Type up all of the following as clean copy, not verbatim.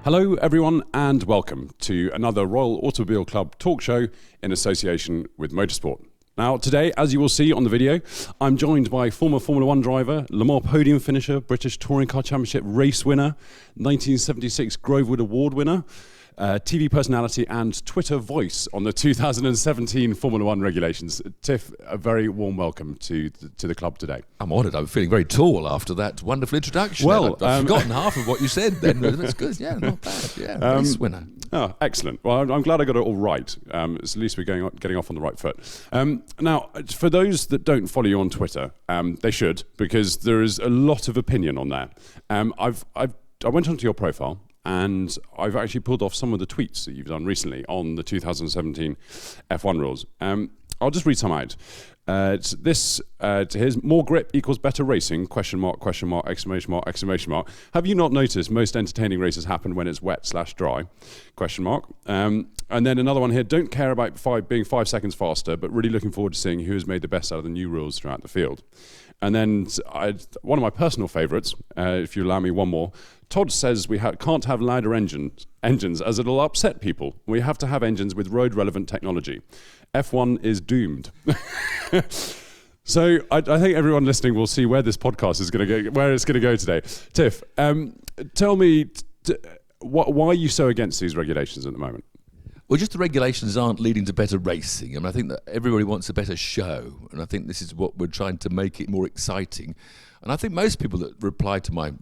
Hello everyone and welcome to another Royal Automobile Club talk show in association with Motorsport. Now today, as you will see on the video, I'm joined by former Formula 1 driver, Le Mans podium finisher, British Touring Car Championship race winner, 1976 Grovewood Award winner, TV personality and Twitter voice on the 2017 Formula 1 regulations. Tiff, a very warm welcome to the club today. I'm honoured. I'm feeling very tall after that wonderful introduction. Well, I've forgotten half of what you said then. That's good. Yeah, not bad. Yeah, race winner. Oh, excellent. Well, I'm glad I got it all right. At least we're getting off on the right foot. Now, for those that don't follow you on Twitter, they should, because there is a lot of opinion on there. I went onto your profile, and I've actually pulled off some of the tweets that you've done recently on the 2017 F1 rules. I'll just read some out. Here's more grip equals better racing, question mark, exclamation mark, exclamation mark. Have you not noticed most entertaining races happen when it's wet/dry, question mark. And then another one here, don't care about being 5 seconds faster, but really looking forward to seeing who has made the best out of the new rules throughout the field. And then one of my personal favourites, if you allow me one more, Todd says we can't have louder engines as it'll upset people. We have to have engines with road-relevant technology. F1 is doomed. So I think everyone listening will see where this podcast is going to go, where it's going to go today. Tiff, tell me, why are you so against these regulations at the moment? Well, just the regulations aren't leading to better racing. I mean, I think that everybody wants a better show, and I think this is what we're trying to make it more exciting. And I think most people that reply to my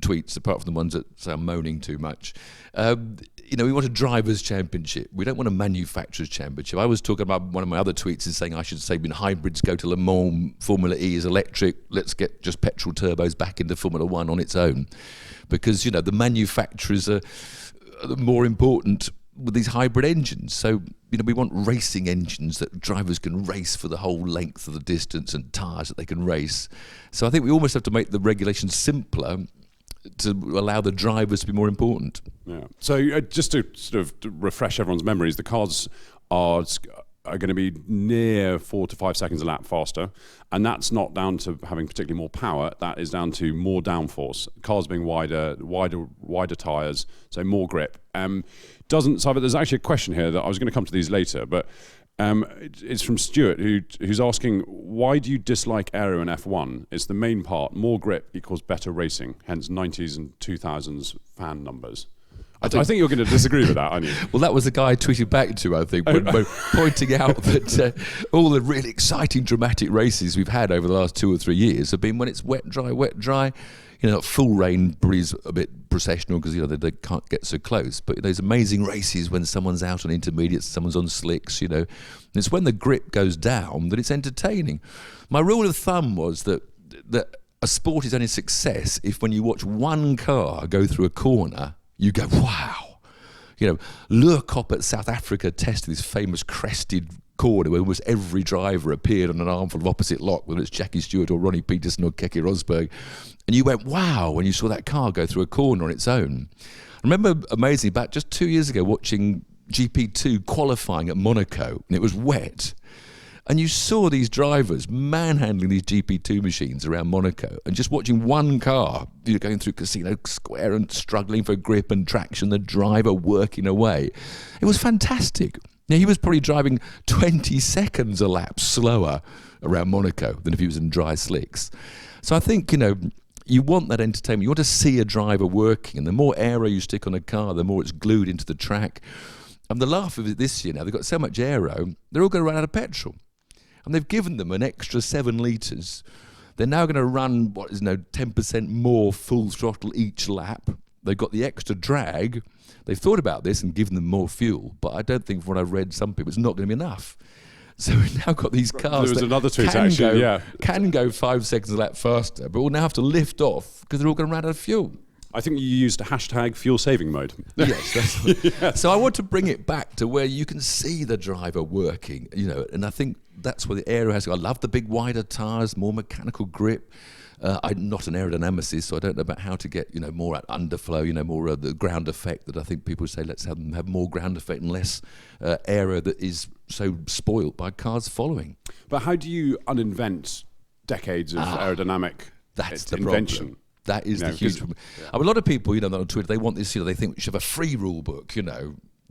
tweets, apart from the ones that say I'm moaning too much, we want a driver's championship. We don't want a manufacturer's championship. I was talking about one of my other tweets is saying I should say when hybrids go to Le Mans, Formula E is electric, let's get just petrol turbos back into Formula 1 on its own. Because, the manufacturers are more important with these hybrid engines. So, we want racing engines that drivers can race for the whole length of the distance and tyres that they can race. So I think we almost have to make the regulations simpler to allow the drivers to be more important. Yeah. So just to sort of refresh everyone's memories, the cars are going to be near 4 to 5 seconds a lap faster, and that's not down to having particularly more power. That is down to more downforce. Cars being wider tyres, so more grip. There's actually a question here that I was going to come to these later, but it's from Stuart who's asking, why do you dislike aero in F1? It's the main part. More grip equals better racing, hence 90s and 2000s fan numbers. I think you're going to disagree with that, aren't you? Well, that was the guy I tweeted back to, I think, when pointing out that all the really exciting, dramatic races we've had over the last 2 or 3 years have been when it's wet, dry. Full rain is a bit processional because they can't get so close. But those amazing races when someone's out on intermediates, someone's on slicks, it's when the grip goes down that it's entertaining. My rule of thumb was that a sport is only a success if when you watch one car go through a corner, you go, wow. Woodcote at South Africa tested this famous crested corner where almost every driver appeared on an armful of opposite lock, whether it's Jackie Stewart or Ronnie Peterson or Keke Rosberg. And you went, wow, when you saw that car go through a corner on its own. I remember amazingly back just 2 years ago watching GP2 qualifying at Monaco, and it was wet. And you saw these drivers manhandling these GP2 machines around Monaco and just watching one car going through Casino Square and struggling for grip and traction, the driver working away. It was fantastic. Now, he was probably driving 20 seconds a lap slower around Monaco than if he was in dry slicks. So I think, you want that entertainment. You want to see a driver working, and the more aero you stick on a car, the more it's glued into the track. And the laugh of it this year now, they've got so much aero, they're all going to run out of petrol. And they've given them an extra 7 litres. They're now going to run, 10% more full throttle each lap. They've got the extra drag. They've thought about this and given them more fuel. But I don't think, from what I've read, some people, it's not going to be enough. So we've now got these cars that can go 5 seconds a lap faster, but will now have to lift off because they're all going to run out of fuel. I think you used hashtag fuel saving mode. Yes, that's what, yes. So I want to bring it back to where you can see the driver working, and I think that's where the aero has. I love the big wider tyres, more mechanical grip. I'm not an aerodynamicist, so I don't know about how to get more underflow, more the ground effect that I think people say. Let's have them have more ground effect and less aero that is so spoilt by cars following. But how do you uninvent decades of aerodynamic that's the invention? problem. That is the huge problem. I mean, a lot of people, that on Twitter, they want this, they think we should have a free rule book,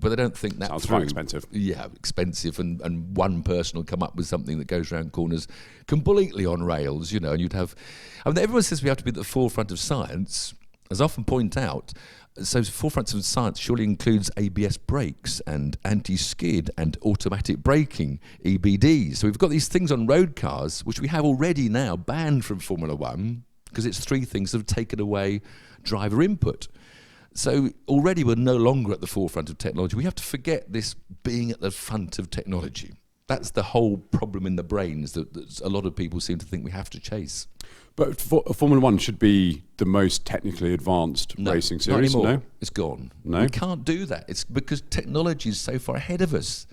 but they don't think that sounds quite expensive. Yeah, expensive, and one person will come up with something that goes around corners completely on rails, and you'd have... everyone says we have to be at the forefront of science. As I often point out, so forefront of science surely includes ABS brakes and anti-skid and automatic braking, EBDs. So we've got these things on road cars, which we have already now banned from Formula One, because it's three things that have taken away driver input. So already we're no longer at the forefront of technology. We have to forget this being at the front of technology. That's the whole problem in the brains that a lot of people seem to think we have to chase. But Formula One should be the most technically advanced racing series. Not anymore. No, it's gone. No, we can't do that. It's because technology is so far ahead of us.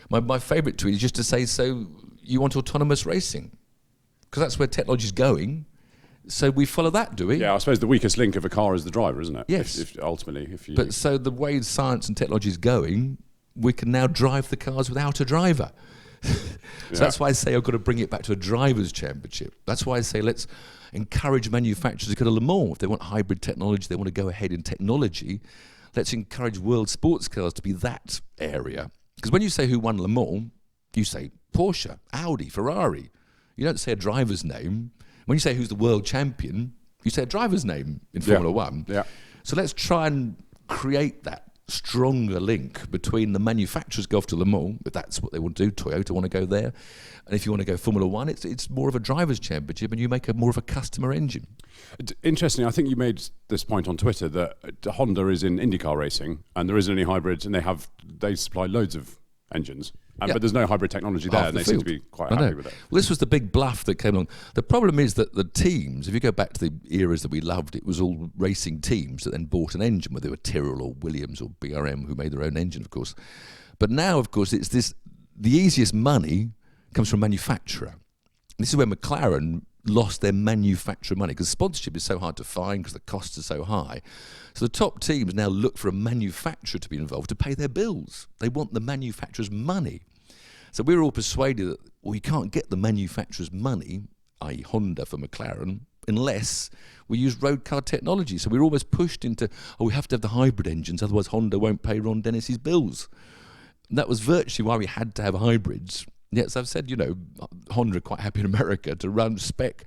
My favourite tweet is just to say, so you want autonomous racing? Because that's where technology is going. So we follow that, do we? Yeah, I suppose the weakest link of a car is the driver, isn't it? Yes. If you. But so the way science and technology is going, we can now drive the cars without a driver. So that's why I say I've got to bring it back to a drivers' championship. That's why I say let's encourage manufacturers to go to Le Mans. If they want hybrid technology, they want to go ahead in technology. Let's encourage world sports cars to be that area. Because when you say who won Le Mans, you say Porsche, Audi, Ferrari. You don't say a driver's name. When you say who's the world champion, you say a driver's name in Formula One. Yeah. So let's try and create that stronger link between the manufacturers go off to Le Mans, if that's what they want to do. Toyota want to go there. And if you want to go Formula One, it's more of a driver's championship, and you make more of a customer engine. Interesting. I think you made this point on Twitter that Honda is in IndyCar racing, and there isn't any hybrids, and they supply loads of engines. But there's no hybrid technology there, and they seem to be quite happy with it. Well, this was the big bluff that came along. The problem is that the teams, if you go back to the eras that we loved, it was all racing teams that then bought an engine, whether they were Tyrrell or Williams or BRM, who made their own engine, of course. But now, of course, it's the easiest money comes from manufacturer. This is where McLaren lost their manufacturer money, because sponsorship is so hard to find because the costs are so high. So the top teams now look for a manufacturer to be involved to pay their bills. They want the manufacturer's money. So we're all persuaded that, you can't get the manufacturer's money, i.e. Honda for McLaren, unless we use road car technology. So we're almost pushed into, we have to have the hybrid engines, otherwise Honda won't pay Ron Dennis's bills. And that was virtually why we had to have hybrids. Yes, I've said, Honda are quite happy in America to run spec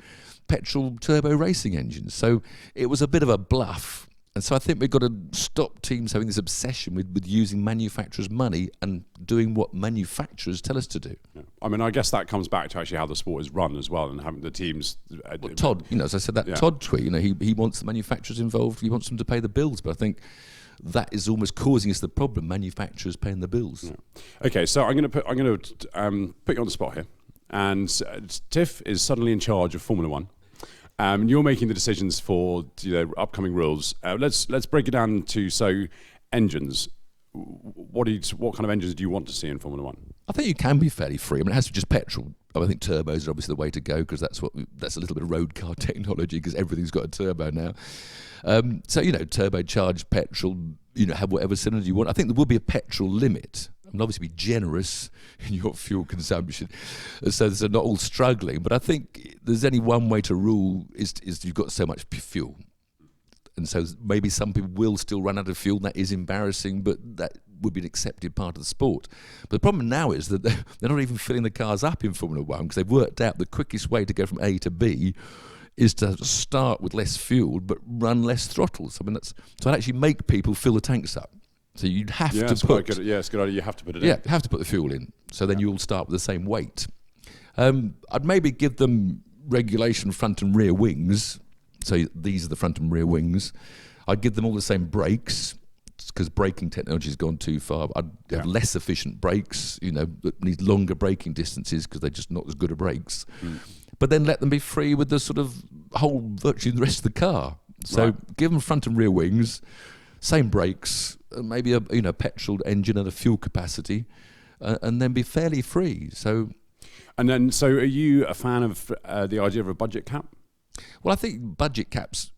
petrol turbo racing engines. So it was a bit of a bluff. And so I think we've got to stop teams having this obsession with using manufacturers' money and doing what manufacturers tell us to do. Yeah. I mean, I guess that comes back to actually how the sport is run as well, and having the teams... Well, Todd, as I said, that Todd tweet, he wants the manufacturers involved, he wants them to pay the bills, but I think that is almost causing us the problem, manufacturers paying the bills. Yeah. Okay, so I'm going to put you on the spot here, and Tiff is suddenly in charge of Formula One. You're making the decisions for upcoming rules. Let's break it down to engines. What kind of engines do you want to see in Formula One? I think you can be fairly free. I mean, it has to be just petrol. I think turbos are obviously the way to go, because that's a little bit of road car technology, because everything's got a turbo now. Turbocharged petrol. Have whatever cylinder you want. I think there will be a petrol limit. I mean, obviously be generous in your fuel consumption, so they're not all struggling. But I think there's only one way to rule is you've got so much fuel. And so maybe some people will still run out of fuel. That is embarrassing, but that would be an accepted part of the sport. But the problem now is that they're not even filling the cars up in Formula One, because they've worked out the quickest way to go from A to B is to start with less fuel but run less throttles. I mean, so I'd actually make people fill the tanks up. So you'd have to put... it's a good idea. You have to put it in. Yeah, you have to put the fuel in. So then you'll start with the same weight. I'd maybe give them regulation front and rear wings. So these are the front and rear wings. I'd give them all the same brakes, because braking technology has gone too far. I'd have less efficient brakes, that need longer braking distances, because they're just not as good at brakes. But then let them be free with the sort of virtually the rest of the car. So give them front and rear wings, same brakes, maybe a petrol engine and a fuel capacity, and then be fairly free. So are you a fan of the idea of a budget cap? Well, I think budget caps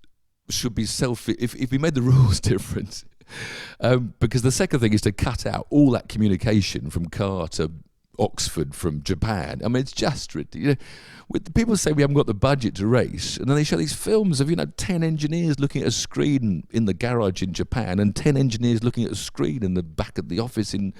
should be if we made the rules different, because the second thing is to cut out all that communication from car to Oxford from Japan. I mean, it's just ridiculous. With people say we haven't got the budget to race, and then they show these films of 10 engineers looking at a screen in the garage in Japan, and 10 engineers looking at a screen in the back of the office in.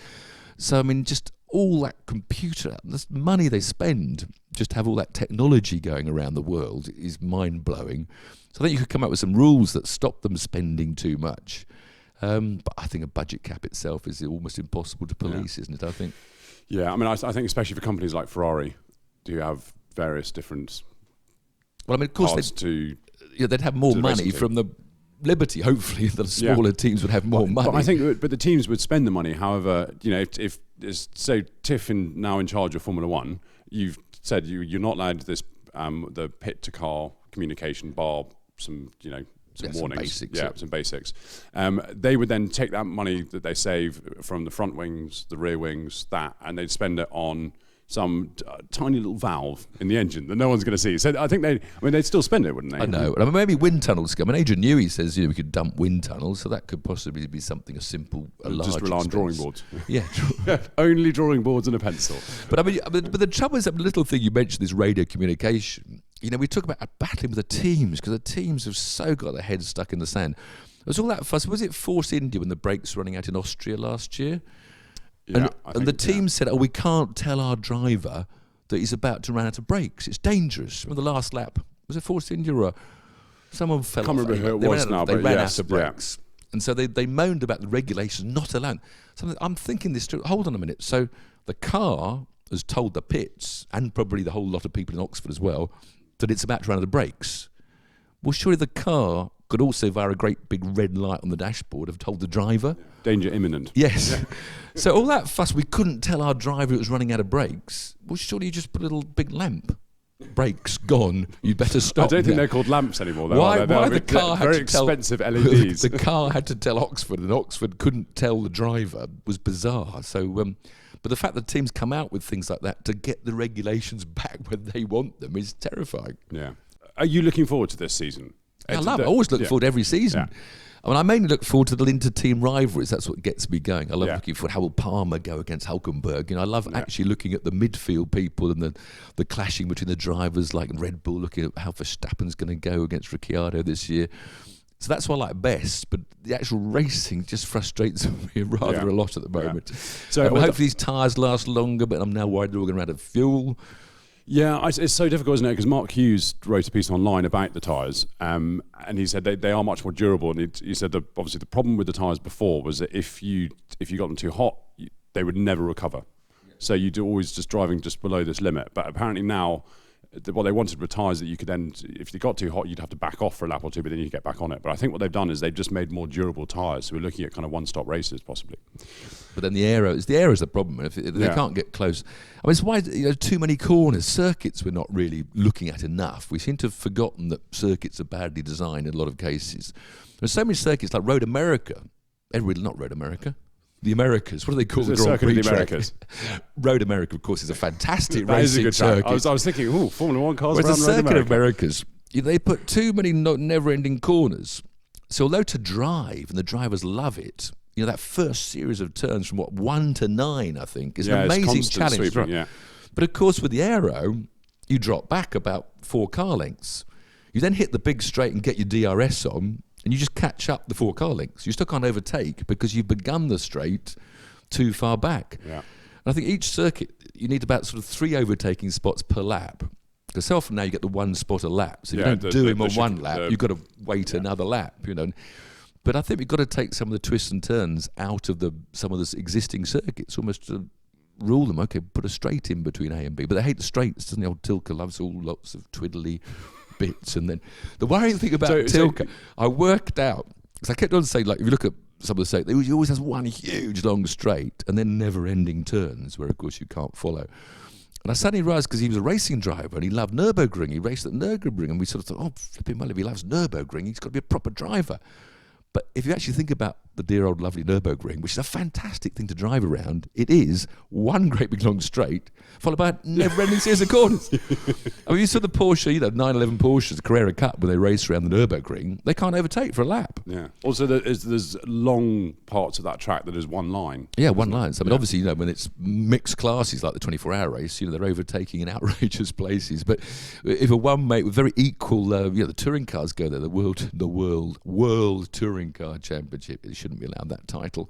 So I mean, just all that computer, the money they spend just to have all that technology going around the world is mind blowing. So I think you could come up with some rules that stop them spending too much. But I think a budget cap itself is almost impossible to police, isn't it? I think. Yeah, I mean, I think especially for companies like Ferrari, do you have various different. Well, I mean, of course, they'd have more money from the Liberty. Hopefully, the smaller teams would have more money. But I think, but the teams would spend the money. However, if say Tiff now in charge of Formula One, you've said you're not allowed this the pit to car communication bar some warnings, some basics. They would then take that money that they save from the front wings, the rear wings, and they'd spend it on some tiny little valve in the engine that no one's going to see. So I think they'd still spend it, wouldn't they? I know. I mean, maybe wind tunnels. I mean, Adrian Newey says we could dump wind tunnels, so that could possibly be something as simple, just rely on drawing boards. Yeah, only drawing boards and a pencil. But I mean, but the trouble is that little thing you mentioned, this radio communication. We talk about battling with the teams because the teams have so got their heads stuck in the sand. There was all that fuss. Was it Force India when the brakes were running out in Austria last year? Yeah, and the team said, we can't tell our driver that he's about to run out of brakes. It's dangerous. Remember the last lap? Was it Force India or someone fell off? I can't remember who it was now, they but ran yes, out of brakes. Yeah. And so they moaned about the regulations not allowed. So I'm thinking this through. Hold on a minute. So the car has told the pits, and probably the whole lot of people in Oxford as well, that it's about to run out of brakes. Well, surely the car could also, via a great big red light on the dashboard, have told the driver. Danger imminent. Yes. So all that fuss, we couldn't tell our driver it was running out of brakes. Well, surely you just put a little big lamp. Brakes gone. You'd better stop. I don't think they're called lamps anymore. Though, why the car had very to tell, expensive LEDs? The car had to tell Oxford, and Oxford couldn't tell the driver. Was bizarre. So, but the fact that teams come out with things like that to get the regulations back when they want them is terrifying. Yeah. Are you looking forward to this season? I love it. I always look forward to every season. Yeah. I mean, I mainly look forward to the inter-team rivalries. That's what gets me going. I love looking for how will Palmer go against Hulkenberg. I love actually looking at the midfield people and the clashing between the drivers, like Red Bull, looking at how Verstappen's going to go against Ricciardo this year. So that's what I like best. But the actual racing just frustrates me rather a lot at the moment. Yeah. So hopefully these tyres last longer, but I'm now worried they're all going to run out of fuel. Yeah, it's so difficult, isn't it? Because Mark Hughes wrote a piece online about the tyres, and he said they are much more durable. And he said that obviously the problem with the tyres before was that if you got them too hot, they would never recover. Yeah. So you'd always just driving just below this limit. But apparently now, what they wanted were tyres that you could then, if they got too hot, you'd have to back off for a lap or two, but then you get back on it. But I think what they've done is they've just made more durable tyres. So we're looking at kind of one-stop races possibly. But then the aero is the problem. If they can't get close, I mean, it's why too many corners. Circuits we're not really looking at enough. We seem to have forgotten that circuits are badly designed in a lot of cases. There's so many circuits like Road America. Not Road America. The Americas. What do they call the Grand Prix track? Road America, of course, is a fantastic racing circuit. I was thinking, Formula One cars around the Circuit Road of Americas, they put too many never-ending corners. So although to drive, and the drivers love it, that first series of turns from 1 to 9, I think, is an amazing challenge. Sweeping, But of course, with the aero, you drop back about 4 car lengths. You then hit the big straight and get your DRS on, and you just catch up the 4 car lengths. You still can't overtake because you've begun the straight too far back. Yeah. And I think each circuit, you need about sort of 3 overtaking spots per lap. Because so often now you get the 1 spot a lap. So if you don't do him on one lap, you've got to wait another lap, But I think we've got to take some of the twists and turns out of some of the existing circuits, almost to rule them. Okay, put a straight in between A and B. But they hate the straights, doesn't he? Old Tilke loves all lots of twiddly bits. And then the worrying thing about Tilke, I worked out, because I kept on saying, like, if you look at some of the circuits, he always has one huge long straight and then never-ending turns, where, of course, you can't follow. And I suddenly realised, because he was a racing driver and he loved Nürburgring, he raced at Nürburgring, and we sort of thought, flipping well, if he loves Nürburgring, he's got to be a proper driver. But if you actually think about the dear old lovely Nürburgring, which is a fantastic thing to drive around, it is one great big long straight, followed by a never-ending series of corners. I mean, you saw the Porsche, 911 Porsches, Carrera Cup, when they race around the Nürburgring, they can't overtake for a lap. Yeah. Also, there's long parts of that track that is one line. Yeah, one line. So, I mean, obviously, when it's mixed classes like the 24-hour race, they're overtaking in outrageous places. But if a one mate with very equal, the touring cars go there, the World Touring Car Championship, it shouldn't be allowed that title,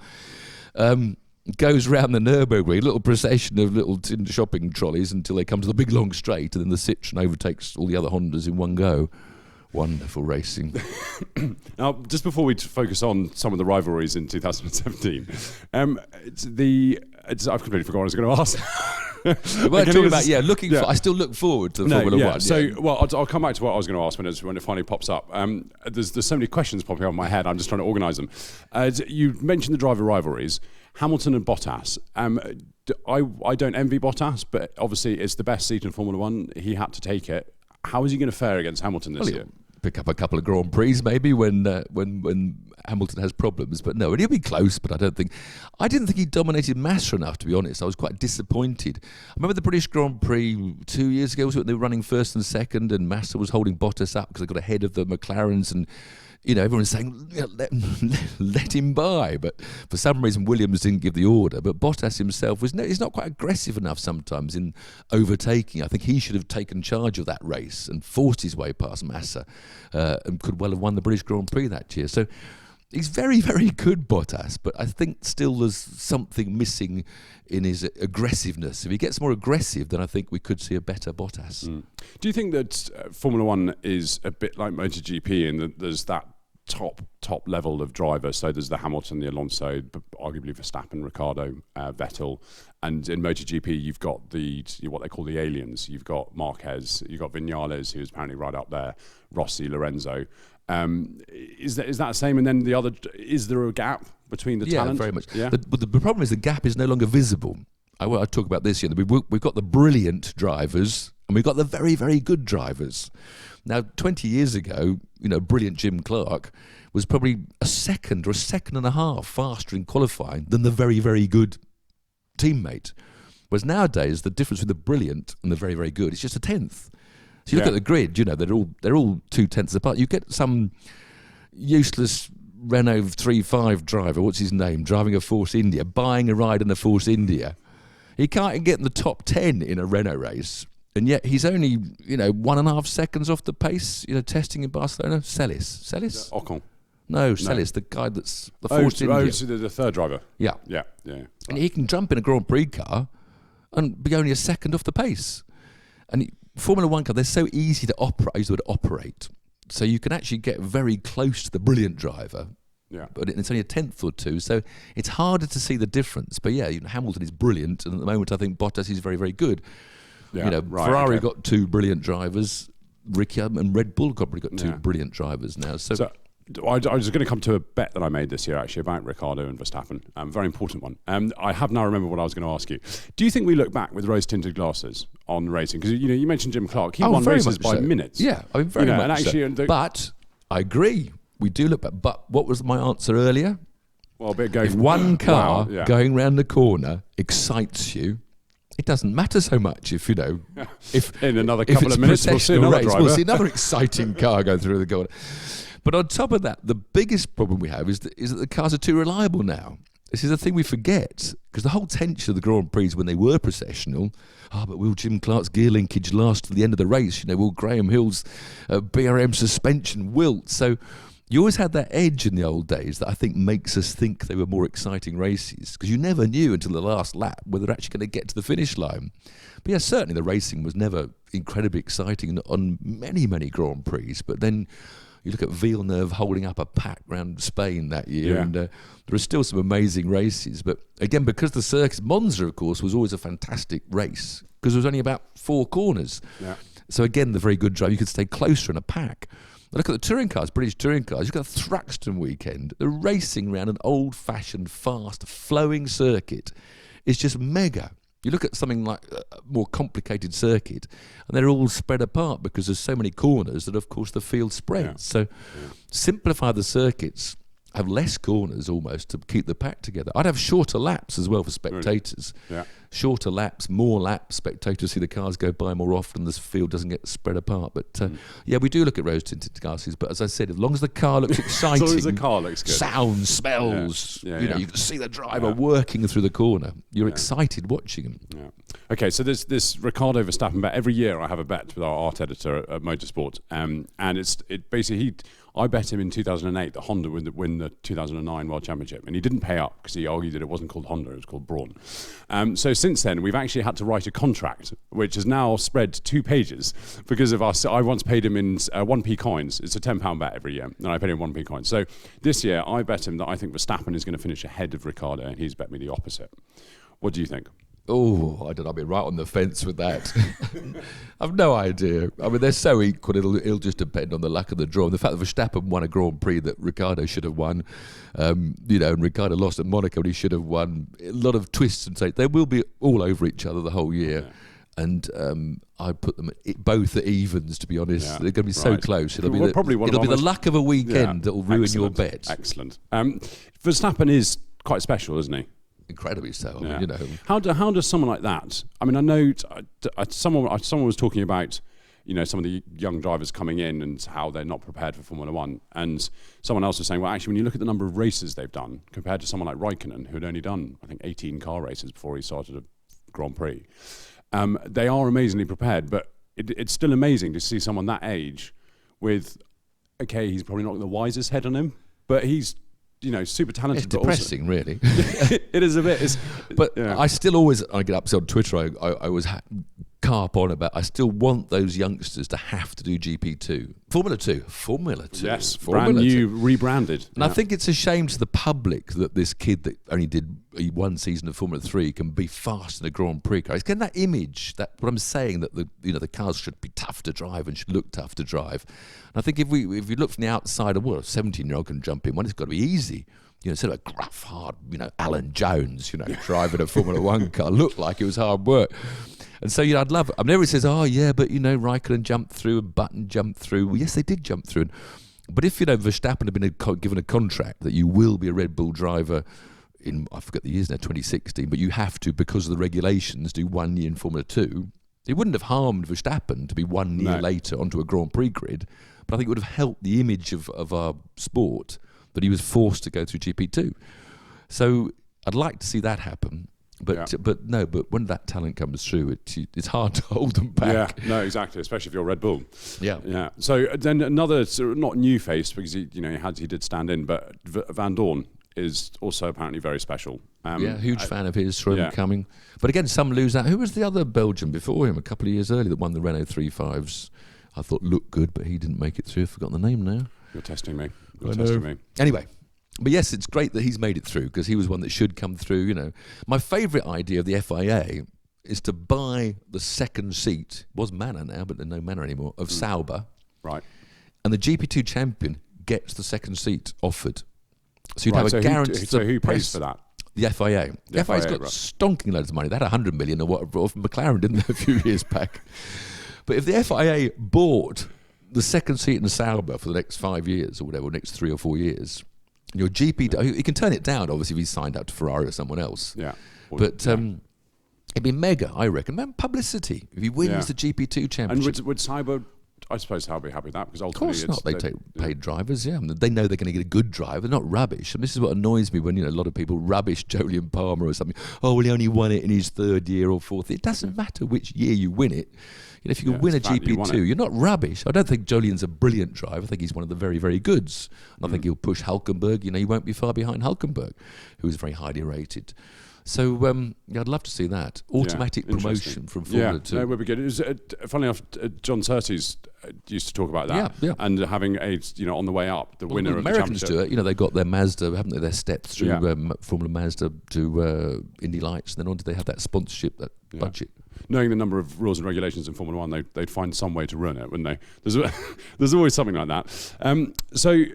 goes round the Nürburgring, a little procession of little tin shopping trolleys until they come to the big long straight, and then the Citroen overtakes all the other Hondas in one go. Wonderful racing. Now, just before we focus on some of the rivalries in 2017, I've completely forgotten what I was going to ask. We're talking about I still look forward to the Formula One. So, I'll come back to what I was going to ask when it finally pops up. There's so many questions popping up in my head. I'm just trying to organise them. You mentioned the driver rivalries, Hamilton and Bottas. I don't envy Bottas, but obviously it's the best seat in Formula One. He had to take it. How is he going to fare against Hamilton this year? Pick up a couple of Grand Prix maybe when Hamilton has problems, but no, and he'll be close. But I didn't think he dominated Massa enough, to be honest. I was quite disappointed. I remember the British Grand Prix 2 years ago, was when they were running first and second, and Massa was holding Bottas up because they got ahead of the McLarens, and everyone's saying let him by, but for some reason Williams didn't give the order. But Bottas himself he's not quite aggressive enough sometimes in overtaking. I think he should have taken charge of that race and forced his way past Massa, and could well have won the British Grand Prix that year. So he's very, very good, Bottas, but I think still there's something missing in his aggressiveness. If he gets more aggressive, then I think we could see a better Bottas. Do you think that Formula One is a bit like MotoGP in that there's that top level of drivers? So there's the Hamilton, the Alonso, arguably Verstappen, Ricciardo, Vettel, and in MotoGP you've got what they call the aliens. You've got Marquez, you've got Vinales, who's apparently right up there, Rossi, Lorenzo. Is that the same? And then the other, is there a gap between the talent? Yeah, very much. Yeah? But the problem is the gap is no longer visible. I talk about this. We've got the brilliant drivers and we've got the very, very good drivers. Now, 20 years ago, brilliant Jim Clark was probably a second and a half faster in qualifying than the very, very good teammate. Whereas nowadays, the difference between the brilliant and the very, very good is just a tenth. So you look at the grid, they're all 2 tenths apart. You get some useless Renault 3.5 driver, what's his name, driving a Force India, buying a ride in the Force India. He can't get in the top 10 in a Renault race. And yet he's only, 1.5 seconds off the pace, testing in Barcelona. Celis? Ocon. No, Celis, the guy that's the Force India. So the third driver. Yeah. And he can jump in a Grand Prix car and be only a second off the pace. And Formula One car, they're so easy to operate. I use the word operate. So you can actually get very close to the brilliant driver. Yeah. But it's only a tenth or two, so it's harder to see the difference. But Hamilton is brilliant, and at the moment I think Bottas is very, very good. Yeah, Ferrari got 2 brilliant drivers. Ricciardo and Red Bull probably got 2 brilliant drivers now. So I was going to come to a bet that I made this year actually about Ricciardo and Verstappen. Very important one. I have now remembered what I was going to ask you. Do you think we look back with rose-tinted glasses on racing? Because you mentioned Jim Clark. He won races by minutes. Yeah, very much. And actually, so. But I agree. We do look back. But what was my answer earlier? Well, if one car going round the corner excites you, it doesn't matter so much if in another couple of minutes we'll see another driver. We'll see another exciting car go through the corner. But on top of that, the biggest problem we have is that the cars are too reliable now. This is a thing we forget, because the whole tension of the Grand Prix when they were processional, but will Jim Clark's gear linkage last to the end of the race? Will Graham Hill's BRM suspension wilt? So you always had that edge in the old days that I think makes us think they were more exciting races, because you never knew until the last lap whether they're actually going to get to the finish line. But certainly the racing was never incredibly exciting on many, many Grand Prix. But then you look at Villeneuve holding up a pack around Spain that year, and there are still some amazing races. But again, because the circus, Monza, of course, was always a fantastic race, because there was only about 4 corners. Yeah. So again, the very good driver, you could stay closer in a pack. Look at the touring cars, British touring cars. You've got Thruxton weekend. The racing around an old-fashioned, fast, flowing circuit is just mega. You look at something like a more complicated circuit, and they're all spread apart because there's so many corners that, of course, the field spreads. So simplify the circuits have less corners almost to keep the pack together. I'd have shorter laps as well for spectators. Yeah. Shorter laps, more laps. Spectators see the cars go by more often. The field doesn't get spread apart. But yeah, we do look at rose-tinted glasses. But as I said, as long as the car looks exciting, as long as the car looks good, sound, smells, you know, you can see the driver working through the corner. You're excited watching him. Yeah. Okay, so there's this Ricciardo Verstappen bet. Every year I have a bet with our art editor at Motorsport, and it basically I bet him in 2008 that Honda would win the 2009 World Championship, and he didn't pay up because he argued that it wasn't called Honda, it was called Brawn. So since then, we've actually had to write a contract, which has now spread 2 pages because of us. I once paid him in 1p coins. It's a £10 bet every year, and I paid him 1p coins. So this year, I bet him that I think Verstappen is going to finish ahead of Ricciardo, and he's bet me the opposite. What do you think? Oh, I don't know. I'll be right on the fence with that. I've no idea. I mean, they're so equal. It'll just depend on the luck of the draw. And the fact that Verstappen won a Grand Prix that Ricciardo should have won, you know, and Ricciardo lost at Monaco and he should have won. A lot of twists and takes. They will be all over each other the whole year. Yeah. And I'd put them both at evens, to be honest. Yeah, they're going to be so close. It'll be the luck of a weekend that will ruin your bet. Excellent. Verstappen is quite special, isn't he? Incredibly so. I mean, you know, how does someone like that? I mean, I know someone was talking about, you know, some of the young drivers coming in and how they're not prepared for Formula One, and someone else was saying, well, actually, when you look at the number of races they've done compared to someone like Raikkonen, who had only done, I think, 18 car races before he started a Grand Prix, they are amazingly prepared. But it's still amazing to see someone that age with, okay, he's probably not the wisest head on him, but he's, you know, super talented. It's depressing, really. It is a bit. I still always, I get upset on Twitter, I was carp on about, I still want those youngsters to have to do GP2. Formula 2. Yes, Formula brand new, 2. rebranded. And I think it's a shame to the public that this kid that only did 1 season of Formula 3 can be fast in a Grand Prix car. It's getting that image, that what I'm saying, that the cars should be tough to drive and should look tough to drive. And I think if you look from the outside of, well, a 17-year-old can jump in, it's got to be easy. You know, instead of a gruff, hard, Alan Jones, driving a Formula 1 car, looked like it was hard work. And so, I'd love it. I mean, everybody says, oh, yeah, but, Raikkonen jumped through and Button jumped through. Well, yes, they did jump through. But if, Verstappen had been given a contract that you will be a Red Bull driver in, I forget the years now, 2016, but you have to, because of the regulations, do 1 year in Formula 2, it wouldn't have harmed Verstappen to be 1 year later onto a Grand Prix grid, but I think it would have helped the image of our sport that he was forced to go through GP2. So I'd like to see that happen. But when that talent comes through, it's hard to hold them back. Yeah, no, exactly, especially if you're Red Bull. Yeah. So then another sort of not new face, because he did stand in, but Van Dorn is also apparently very special. Huge fan of his from coming. But again, some lose out. Who was the other Belgian before him a couple of years earlier that won the Renault 3.5s? I thought looked good, but he didn't make it through. I've forgotten the name now. You're testing me. Anyway. But yes, it's great that he's made it through, because he was one that should come through, My favourite idea of the FIA is to buy the second seat, it was Manor now, but there's no Manor anymore, of Sauber. Right. And the GP2 champion gets the second seat offered. So you'd have a guarantee. So who pays for that? The FIA. The FIA's got stonking loads of money. They had 100 million or whatever from McLaren, didn't they, a few years back? But if the FIA bought the second seat in Sauber for the next 5 years or whatever, next 3 or 4 years, your GP, he can turn it down, obviously, if he's signed up to Ferrari or someone else. Yeah. But it'd be mega, I reckon. Man, publicity. If he wins the GP2 championship. And would Sauber, I suppose Sauber be happy with that, because ultimately... Of course not. They take paid drivers, yeah. They know they're going to get a good driver, not rubbish. And this is what annoys me when, a lot of people rubbish Jolyon Palmer or something. Oh, well, he only won it in his 3rd year or 4th. It doesn't matter which year you win it. If you can win a GP2, you're not rubbish. I don't think Jolyon's a brilliant driver. I think he's one of the very, very goods. And I think he'll push Hulkenberg. He won't be far behind Hulkenberg, who is very highly rated. So I'd love to see that. Automatic promotion from Formula 2. No, it would be good. It was, funnily enough, John Surtees used to talk about that. Yeah. And having on the way up, the winner of the Americans championship. Do it. They got their Mazda, haven't they? Their steps through Formula Mazda to Indy Lights. And then on did they have that sponsorship, that budget? Knowing the number of rules and regulations in Formula 1, they'd find some way to ruin it, wouldn't they? There's always something like that. So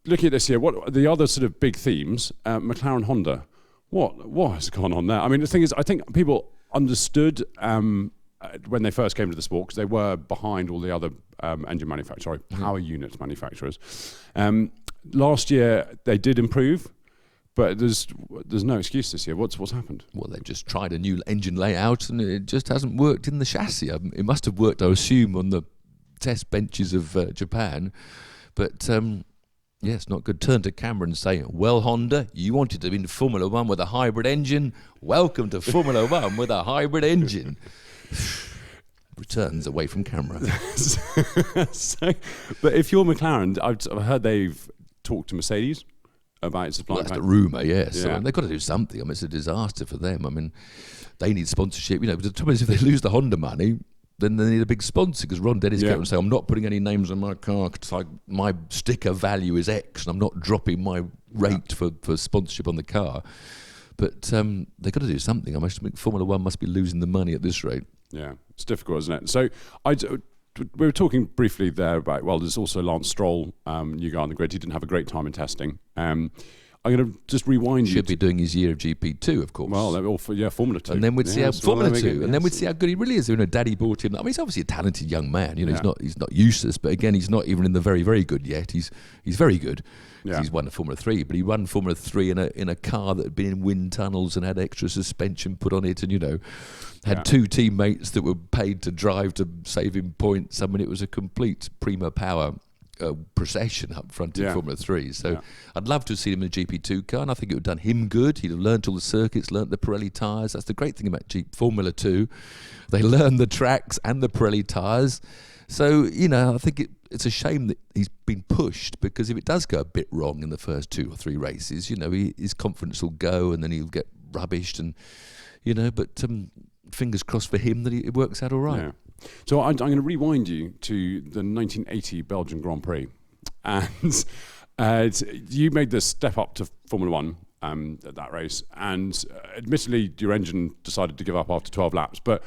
looking at this year, what the other sort of big themes? McLaren Honda. What has gone on there? I mean, the thing is, I think people understood when they first came to the sport, because they were behind all the other engine manufacturers, power unit manufacturers. Last year they did improve, but there's no excuse this year. What's happened? Well, they've just tried a new engine layout and it just hasn't worked in the chassis. It must have worked, I assume, on the test benches of Japan, but yeah, it's not good. Turn to camera and say, well, Honda, you wanted to be in Formula One with a hybrid engine. Welcome to Formula One with a hybrid engine. Returns away from camera. But if you're McLaren, I've heard they've talked to Mercedes about supplying. Well, that's the rumour, yes. Yeah. I mean, they've got to do something. I mean, it's a disaster for them. I mean, they need sponsorship. You know, but the trouble is, if they lose the Honda money, then they need a big sponsor, because Ron Dennis came and say, I'm not putting any names on my car because like my sticker value is X and I'm not dropping my rate for sponsorship on the car. But they've got to do something. I must think Formula One must be losing the money at this rate. Yeah, it's difficult, isn't it? So we were talking briefly there about, well, there's also Lance Stroll, new guy on the grid. He didn't have a great time in testing. I'm going to just rewind you. Should be doing his year of GP2, of course. Well, Formula 2. And then we'd see how Formula 2, and then we'd see how good he really is. You know, Daddy bought him. I mean, he's obviously a talented young man. You know, he's not useless, but again, he's not even in the very, very good yet. He's very good. Yeah. He's won Formula 3, but he won Formula 3 in a car that had been in wind tunnels and had extra suspension put on it, and had two teammates that were paid to drive to save him points. I mean, it was a complete prima power procession up front in Formula 3. So I'd love to have seen him in a GP2 car, and I think it would have done him good. He'd have learned all the circuits, learned the Pirelli tyres. That's the great thing about Formula 2. They learn the tracks and the Pirelli tyres. So, I think it's a shame that he's been pushed, because if it does go a bit wrong in the first 2 or 3 races, his confidence will go and then he'll get rubbished, and, but fingers crossed for him that it works out all right. Yeah. So I'm going to rewind you to the 1980 Belgian Grand Prix, and you made the step up to Formula One at that race, and admittedly your engine decided to give up after 12 laps. But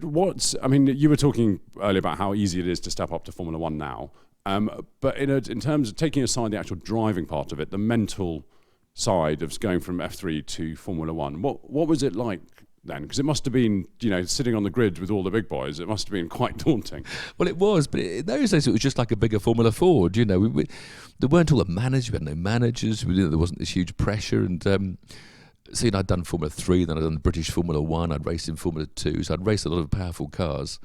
you were talking earlier about how easy it is to step up to Formula One now, but in terms of taking aside the actual driving part of it, the mental side of going from F3 to Formula One, what was it like then? Because it must have been, sitting on the grid with all the big boys, it must have been quite daunting. Well, it was, but in those days it was just like a bigger Formula Ford. There weren't all the managers, we had no managers, there wasn't this huge pressure, and I'd done Formula 3, then I'd done the British Formula 1, I'd raced in Formula 2, so I'd raced a lot of powerful cars.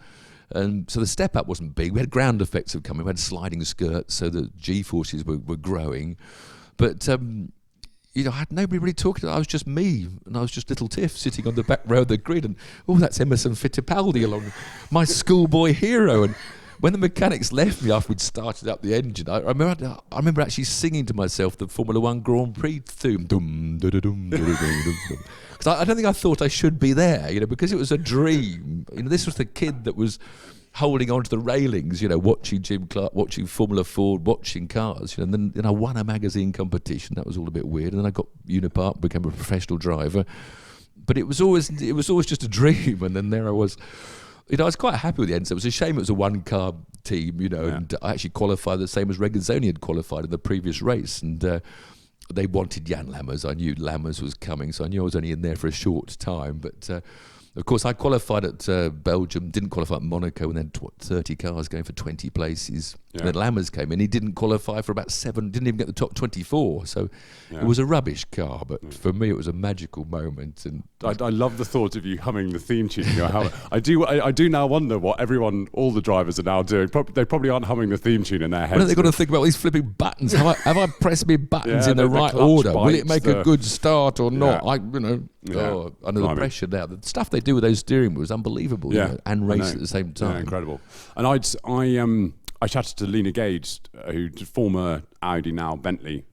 And so the step up wasn't big. We had ground effects of coming, we had sliding skirts, so the G-forces were growing. But I had nobody really talking to me. I was just me, and I was just little Tiff sitting on the back row of the grid, and that's Emerson Fittipaldi along, my schoolboy hero. And when the mechanics left me after we'd started up the engine, I remember actually singing to myself the Formula One Grand Prix theme, because I don't think I thought I should be there, because it was a dream. This was the kid that was holding on to the railings, watching Jim Clark, watching Formula Ford, watching cars, and then I won a magazine competition. That was all a bit weird, and then I got Unipark, became a professional driver. But it was always just a dream, and then there I was. I was quite happy with the end. So it was a shame it was a one-car team, and I actually qualified the same as Regazzoni had qualified in the previous race, and they wanted Jan Lammers. I knew Lammers was coming, so I knew I was only in there for a short time, but of course, I qualified at Belgium, didn't qualify at Monaco, and then 30 cars going for 20 places. Yeah. And then Lammers came in, he didn't qualify for about 7, didn't even get the top 24. So it was a rubbish car, but for me it was a magical moment. And I love the thought of you humming the theme tune. I do now wonder what all the drivers are now doing. They probably aren't humming the theme tune in their heads. Well, they've got to think about all these flipping buttons. Have I pressed my buttons in the right order? Will it make a good start or not? Under the pressure now. The stuff they do with those steering wheels, unbelievable, and race at the same time. Yeah, incredible. And I chatted to Lena Gage, who's former Audi, now Bentley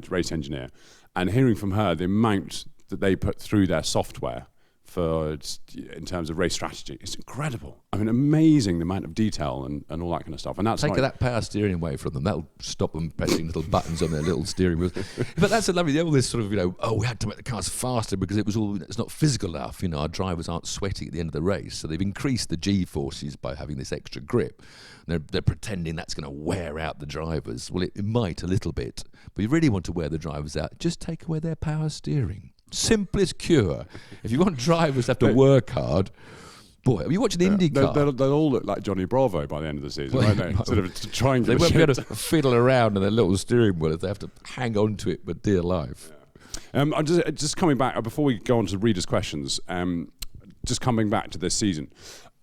race engineer, and hearing from her the amount that they put through their software in terms of race strategy, it's incredible. I mean, amazing the amount of detail and all that kind of stuff. And that's that power steering away from them. That'll stop them pressing little buttons on their little steering wheels. But that's a lovely. All this sort of we had to make the cars faster because it's not physical enough. Our drivers aren't sweating at the end of the race, so they've increased the G forces by having this extra grip. They're pretending that's going to wear out the drivers. Well, it might a little bit, but you really want to wear the drivers out. Just take away their power steering. Simplest cure. If you want drivers to have to work hard, Boy, are you watching IndyCar? They'll all look like Johnny Bravo by the end of the season, won't they? Sort of to try and They give won't a be able shit. to fiddle around in their little steering wheel if they have to hang on to it for dear life. I'm just coming back before we go on to readers' questions. Just coming back to this season,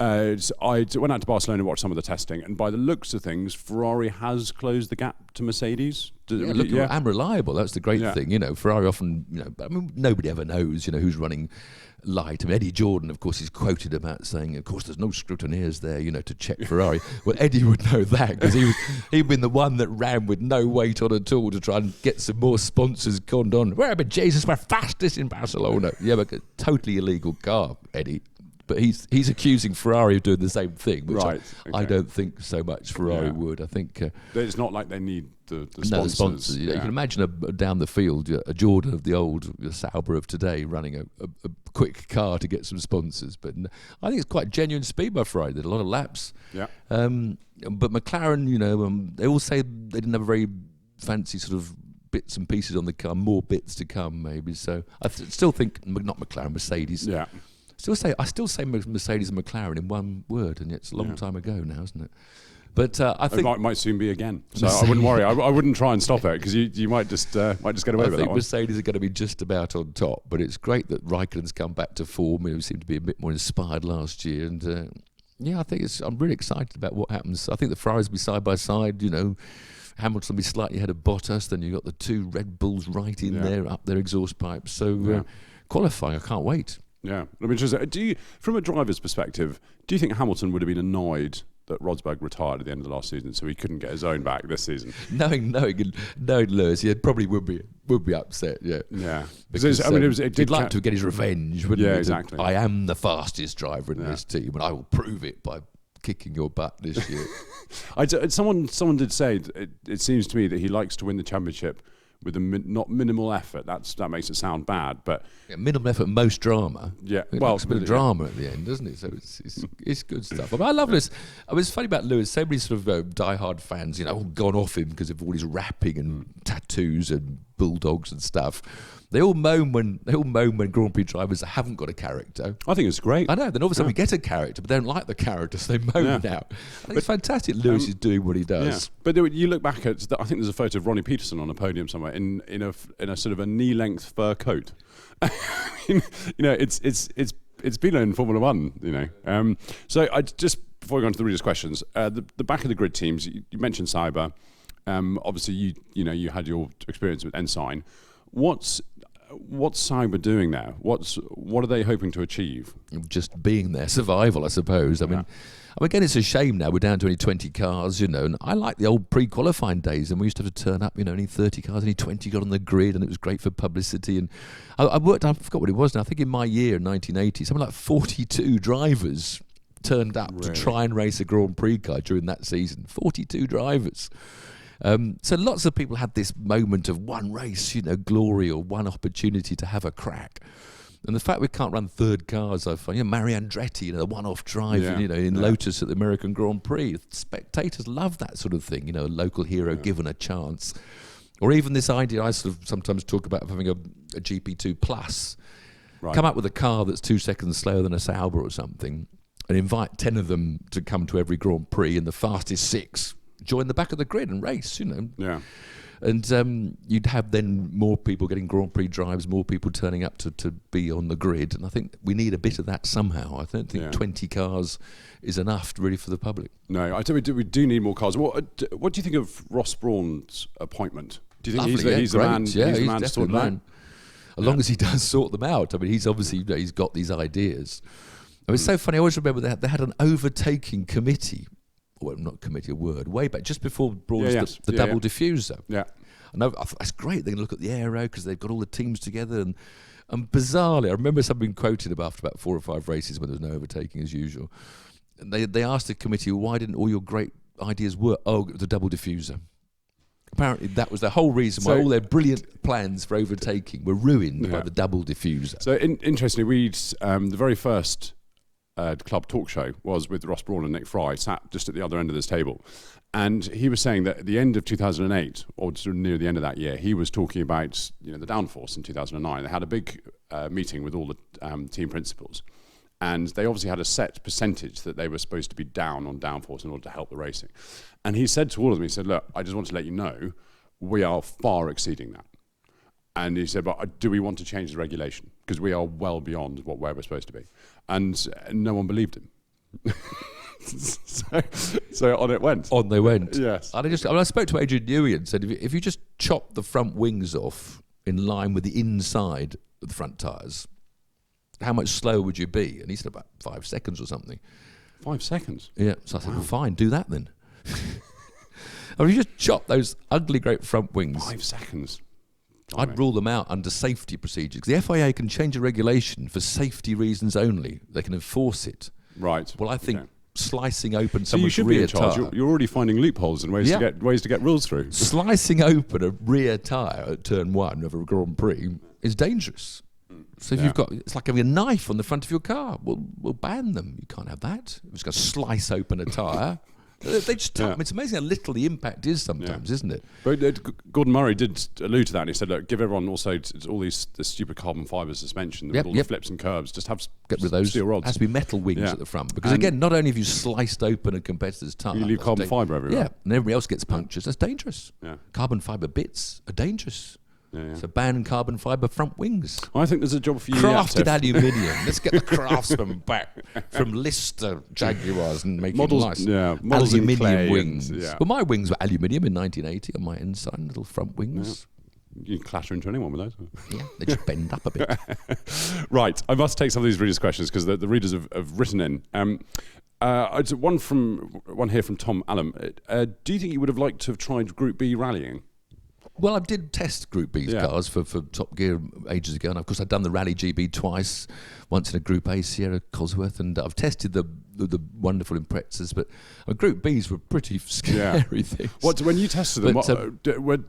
so I went out to Barcelona and watched some of the testing, and by the looks of things, Ferrari has closed the gap to Mercedes. And reliable. That's the great thing. You know, Ferrari often, I mean, nobody ever knows, who's running light. I mean, Eddie Jordan, of course, is quoted about saying, of course, there's no scrutineers there, to check Ferrari. Well, Eddie would know that because he'd been the one that ran with no weight on at all to try and get some more sponsors conned on. Well, but Jesus, we're fastest in Barcelona. Yeah, but a totally illegal car, Eddie. But he's accusing Ferrari of doing the same thing, which I don't think so much Ferrari would. I think it's not like they need the sponsors. No, the sponsors. You can imagine down the field a Jordan of the old Sauber of today running a quick car to get some sponsors. But I think it's quite genuine speed by Ferrari. They did a lot of laps. Yeah. But McLaren, they all say they didn't have a very fancy sort of bits and pieces on the car. More bits to come, maybe. So I still think not McLaren, Mercedes. Yeah. I still say Mercedes and McLaren in one word, and it's a long time ago now, isn't it? But I think it might soon be again. So I wouldn't worry. I wouldn't try and stop it because you might just get away with that one. I think Mercedes are going to be just about on top. But it's great that Raikkonen's come back to form. He seemed to be a bit more inspired last year, and I think I'm really excited about what happens. I think the Ferraris will be side by side. Hamilton will be slightly ahead of Bottas. Then you've got the two Red Bulls right in there, up their exhaust pipes. So qualifying, I can't wait. Yeah, I mean, from a driver's perspective, do you think Hamilton would have been annoyed that Rosberg retired at the end of the last season, so he couldn't get his own back this season? Knowing Lewis, he probably would be upset. Yeah. Because he'd like to get his revenge, wouldn't he? Yeah, exactly. I am the fastest driver in this team, and I will prove it by kicking your butt this year. Someone did say it seems to me that he likes to win the championship with not minimal effort. That makes it sound bad, but minimal effort, most drama. Yeah, it likes a bit of drama at the end, doesn't it? So it's good stuff. I mean, I love Lewis. I mean, it's funny about Lewis. So many sort of diehard fans, gone off him because of all his rapping and tattoos and bulldogs and stuff. They all moan when Grand Prix drivers haven't got a character. I think it's great. I know. Then all of a sudden we get a character, but they don't like the character, so they moan out. I think it's fantastic. Lewis is doing what he does. Yeah. But you look back at, I think there's a photo of Ronnie Peterson on a podium somewhere in a sort of a knee-length fur coat. It's been in Formula One. So I just before we go on to the readers' questions, the back of the grid teams. You mentioned Sauber. Obviously, you had your experience with Ensign. What's Sauber doing now? What are they hoping to achieve? Just being there, survival, I suppose. I mean, again, it's a shame now we're down to only 20 cars, and I like the old pre-qualifying days, and we used to have to turn up, only 30 cars, only 20 got on the grid, and it was great for publicity. And I forgot what it was now, I think in my year, in 1980, something like 42 drivers turned up to try and race a Grand Prix car during that season. 42 drivers. So lots of people had this moment of one race, glory, or one opportunity to have a crack. And the fact we can't run third cars, I find, Mari Andretti, a one-off drive, in Lotus at the American Grand Prix. Spectators love that sort of thing, a local hero given a chance. Or even this idea I sort of sometimes talk about of having a GP2 Plus. Right. Come up with a car that's 2 seconds slower than a Sauber or something, and invite 10 of them to come to every Grand Prix, and the fastest 6 join the back of the grid and race, Yeah. And you'd have then more people getting Grand Prix drives, more people turning up to be on the grid. And I think we need a bit of that somehow. I don't think 20 cars is enough really for the public. No, I think we do need more cars. What do you think of Ross Brawn's appointment? Do you think he's the man? Yeah, he's man to sort definitely the man. As long as he does sort them out. I mean, he's obviously he's got these ideas. It was so funny. I always remember they had an overtaking committee. Well, not committee, a word, way back, just before Brawn's the double diffuser. Yeah. And I thought, that's great. They can look at the aero because they've got all the teams together. And bizarrely, I remember something quoted after about 4 or 5 races when there was no overtaking as usual. And they asked the committee, why didn't all your great ideas work? Oh, the double diffuser. Apparently, that was the whole reason why all their brilliant plans for overtaking were ruined by the double diffuser. So interestingly, the very first club talk show was with Ross Brawn and Nick Fry, sat just at the other end of this table. And he was saying that at the end of 2008, or sort of near the end of that year, he was talking about the downforce in 2009. They had a big meeting with all the team principals. and they obviously had a set percentage that they were supposed to be down on downforce in order to help the racing. And he said to all of them, he said, look, I just want to let you know, we are far exceeding that. And he said, but do we want to change the regulation? Because we are well beyond where we're supposed to be. And no one believed him. so on it went. On they went. Yes. And I spoke to Adrian Newey and said, if you just chop the front wings off in line with the inside of the front tyres, how much slower would you be? And he said about 5 seconds or something. 5 seconds? Yeah. So I said, well, fine, do that then. I mean, you just chop those ugly great front wings. 5 seconds. I'd rule them out under safety procedures. The FIA can change a regulation for safety reasons only. They can enforce it. Right. Well, I think slicing open so you someone's should rear be in charge. tyre. You're already finding loopholes and ways to get rules through. Slicing open a rear tyre at turn 1 of a Grand Prix is dangerous. So if you've got, it's like having a knife on the front of your car. We'll ban them. You can't have that. You're just going to slice open a tyre. They just I mean, it's amazing how little the impact is sometimes, isn't it? But Gordon Murray did allude to that, and he said, look, give everyone also all the stupid carbon fibre suspension with all the flips and curbs. Just have get rid of those. Steel rods. It has to be metal wings at the front. Because again, not only have you sliced open a competitor's tyre, you leave carbon fibre everywhere. Yeah, and everybody else gets punctures. That's dangerous. Yeah. Carbon fibre bits are dangerous. Yeah. So ban carbon fibre front wings. I think there's a job for you. Crafted aluminium. Let's get the craftsmen back from Lister Jaguars and make models, nice models aluminium wings. And, well, my wings were aluminium in 1980 on my inside, little front wings. You can clatter into anyone with those. Yeah, they just bend up a bit. Right, I must take some of these readers' questions because the readers have written in. One here from Tom Allen. Do you think you would have liked to have tried Group B rallying? Well, I did test Group B's cars for Top Gear ages ago, and of course I'd done the Rally GB twice, once in a Group A Sierra Cosworth, and I've tested the wonderful Imprezas, but Group B's were pretty scary things. When you tested them,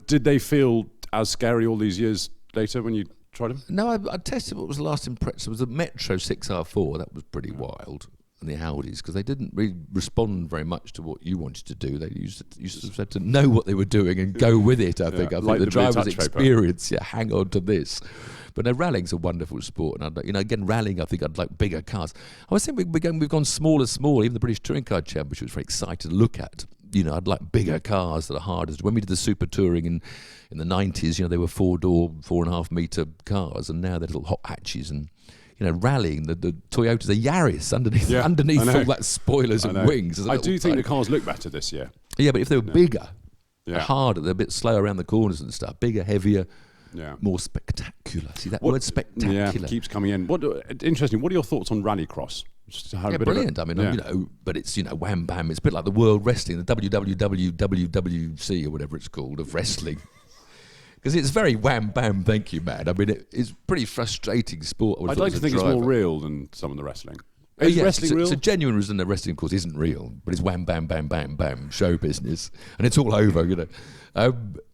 did they feel as scary all these years later when you tried them? No, I tested what was the last Impreza. It was the Metro 6R4. That was pretty wild. And the Audis, because they didn't really respond very much to what you wanted to do. They used to have to know what they were doing and go with it, I think. I think the driver's experience, hang on to this. But no, rallying's a wonderful sport. And again, rallying, I think I'd like bigger cars. I was saying we've gone small. Even the British Touring Car Championship was very exciting to look at. I'd like bigger cars that are harder. When we did the Super Touring in the 90s, they were 4-door, 4.5 metre cars, and now they're little hot hatches and rallying the Toyotas, the Yaris underneath all that spoilers and wings. I do think the cars look better this year. Yeah, but if they were bigger, harder, they're a bit slower around the corners and stuff. Bigger, heavier, more spectacular. See that word spectacular? Yeah, keeps coming in. Interesting. What are your thoughts on rallycross? Brilliant. But it's wham bam. It's a bit like the World Wrestling, the WWWWC or whatever it's called of wrestling. Because it's very wham bam, thank you, man. I mean, it's pretty frustrating sport. I'd like to think it's more real than some of the wrestling. Is wrestling real? So genuine reason the wrestling, of course, isn't real, but it's wham bam bam bam bam show business, and it's all over.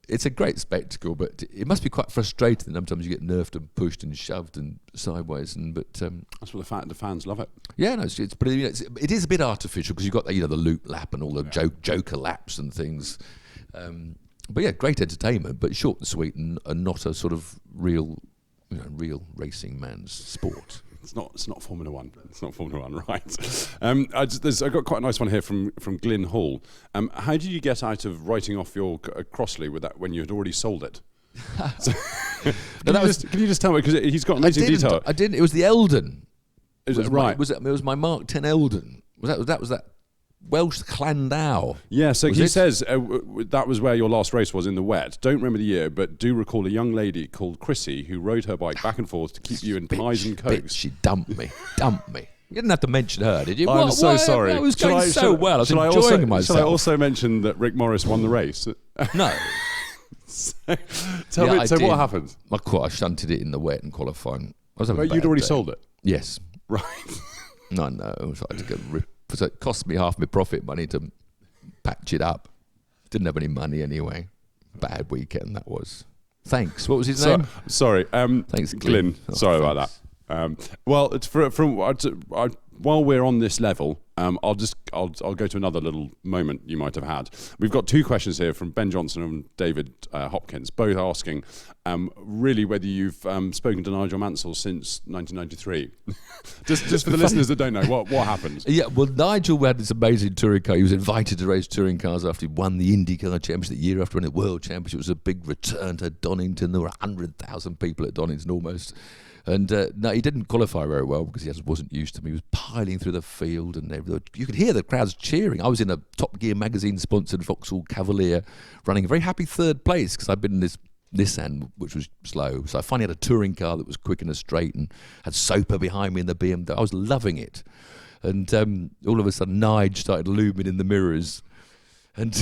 It's a great spectacle, but it must be quite frustrating. Sometimes you get nerfed and pushed and shoved and sideways, but that's what the fans love it. Yeah, no, it is a bit artificial because you've got the loop lap and all the joker laps and things. But yeah, great entertainment, but short and sweet, and not a sort of real racing man's sport. It's not Formula One. It's not Formula One, right? I got quite a nice one here from Glyn Hall. How did you get out of writing off your Crossley with that when you had already sold it? Can you just tell me, because he's got amazing detail. I didn't. It was the Eldon. Is it right? It was my Mark 10 Eldon. Was that Welsh Llandau. Yeah, so he says that was where your last race was, in the wet. Don't remember the year, but do recall a young lady called Chrissy who rode her bike back and forth to keep you in pies and cokes. She dumped me. You didn't have to mention her, did you? I'm so sorry. I was going so well. I was enjoying myself. Shall I also mention that Rick Morris won the race? No. Tell me, what happened? I shunted it in the wet in qualifying. You'd already sold it? Yes. Right. No. So I had to go so it cost me half my profit money to patch it up. Didn't have any money anyway. Bad weekend that was. Thanks. What was his name? Sorry. Thanks, Glyn. Sorry about that. Well, it's from while we're on this level, I'll go to another little moment you might have had. We've got two questions here from Ben Johnson and David Hopkins, both asking really whether you've spoken to Nigel Mansell since 1993. just for the listeners that don't know, what happened? Yeah, well, Nigel had this amazing touring car. He was invited to race touring cars after he won the IndyCar Championship the year after winning the World Championship. It was a big return to Donington. There were 100,000 people at Donington almost. And no, he didn't qualify very well because he just wasn't used to them. He was piling through the field, and you could hear the crowds cheering. I was in a Top Gear magazine-sponsored Vauxhall Cavalier, running a very happy third place because I'd been in this Nissan, which was slow. So I finally had a touring car that was quick and straight, and had Soper behind me in the BMW. I was loving it. And all of a sudden, Nige started looming in the mirrors. And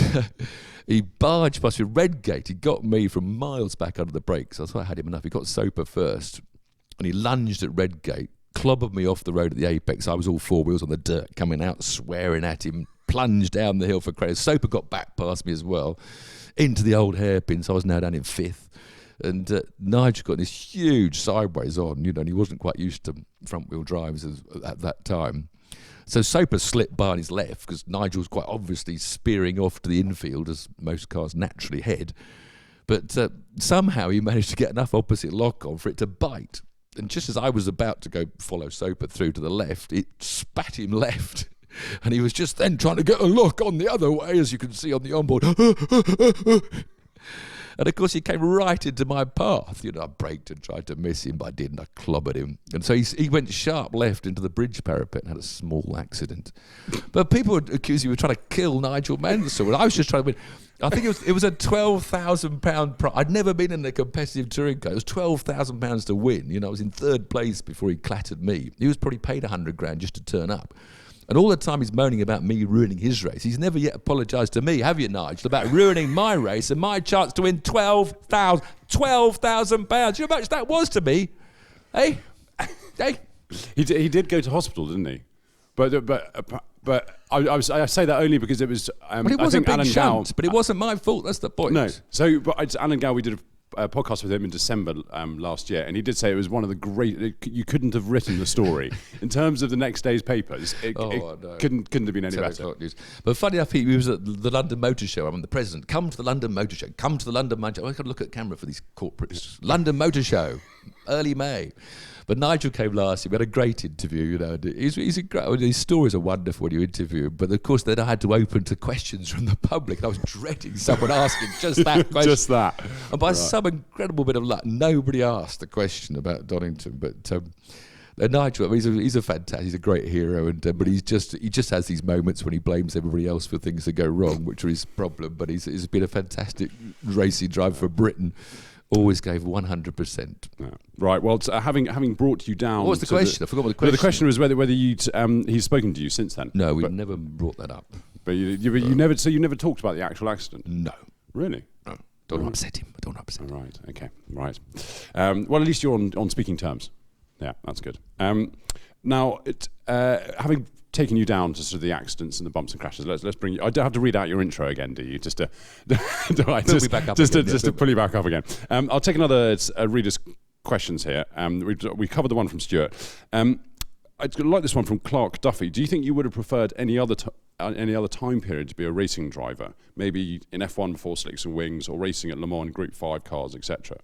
he barged past me. Redgate, he got me from miles back under the brakes. I thought I had him enough. He got Soper first. And he lunged at Redgate, clobbered me off the road at the apex. I was all four wheels on the dirt, coming out, swearing at him, plunged down the hill for credit. Soper got back past me as well, into the old hairpin, so I was now down in fifth. And Nigel got this huge sideways on, and he wasn't quite used to front-wheel drives at that time. So Soper slipped by on his left, because Nigel was quite obviously spearing off to the infield, as most cars naturally head. But somehow he managed to get enough opposite lock on for it to bite. And just as I was about to go follow Soper through to the left, it spat him left. And he was just then trying to get a lock on the other way, as you can see on the onboard. And of course, he came right into my path. I braked and tried to miss him, but I didn't. I clobbered him. And so he went sharp left into the bridge parapet and had a small accident. But people would accuse you of trying to kill Nigel Mansell. And I was just trying to win. I think it was a £12,000 prize. I'd never been in a competitive touring car. It was £12,000 to win. I was in third place before he clattered me. He was probably paid £100,000 just to turn up. And all the time he's moaning about me ruining his race. He's never yet apologised to me, have you, Nigel, about ruining my race and my chance to win £12,000. You know how much that was to me? Hey? He did go to hospital, didn't he? But I say that only because it was. But it was a big shunt, but it wasn't my fault. That's the point. No. So, but Alan Gow, we did a podcast with him in December last year, and he did say it was one of the great. You couldn't have written the story in terms of the next day's papers. It couldn't have been any better. But funny enough, he was at the London Motor Show. I'm the president. Come to the London Motor Show. Come to the London Motor Show. I got to look at camera for these corporates. London Motor Show, early May. But Nigel came last. We had a great interview. He's a great. His stories are wonderful when you interview him. But of course, then I had to open to questions from the public, and I was dreading someone asking just that question. Just that. And by some incredible bit of luck, nobody asked a question about Donington. But Nigel, he's a fantastic. He's a great hero, but he just has these moments when he blames everybody else for things that go wrong, which are his problem. But he's been a fantastic racing driver for Britain. Always gave 100%. Yeah. Right. Well, having brought you down. What was the question? I forgot what the question. The question was whether he's spoken to you since then. No, we've never brought that up. But you never. So you never talked about the actual accident. No. Really? No. Don't upset him. Don't upset him. Right. Okay. Right. Well, at least you're on speaking terms. Yeah, that's good. Now, having taken you down to sort of the accidents and the bumps and crashes, let's bring you. I don't have to read out your intro again, do you? Just to pull you back up again. I'll take another reader's questions here. We covered the one from Stuart. I'd like this one from Clark Duffy. Do you think you would have preferred any other time period to be a racing driver? Maybe in F1 before Slicks and Wings, or racing at Le Mans Group 5 cars, etc.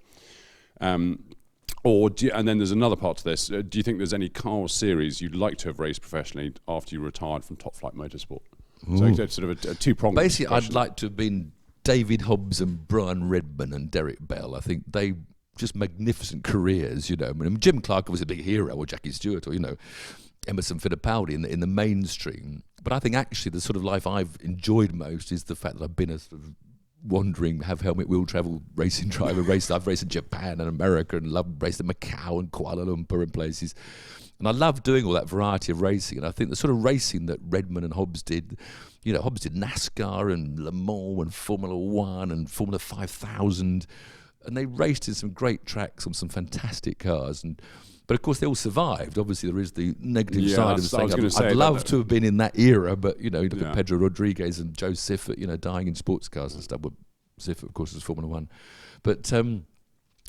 And then there's another part to this. Do you think there's any car or series you'd like to have raced professionally after you retired from top flight motorsport? Ooh. So it's sort of a two-pronged Basically, question. I'd like to have been David Hobbs and Brian Redman and Derek Bell. I think they just magnificent careers, I mean, Jim Clark was a big hero, or Jackie Stewart, or, Emerson Fittipaldi in the mainstream. But I think actually the sort of life I've enjoyed most is the fact that I've been a sort of wandering, have helmet wheel travel racing driver. I've raced in Japan and America, and raced in Macau and Kuala Lumpur and places. And I love doing all that variety of racing. And I think the sort of racing that Redman and Hobbs did, Hobbs did NASCAR and Le Mans and Formula One and Formula 5000. And they raced in some great tracks on some fantastic cars. But of course, they all survived. Obviously, there is the negative side of saying I'd love to have been in that era, but you look at Pedro Rodriguez and Joe Siffert, dying in sports cars and stuff. Well, Siffert, of course, was Formula One. But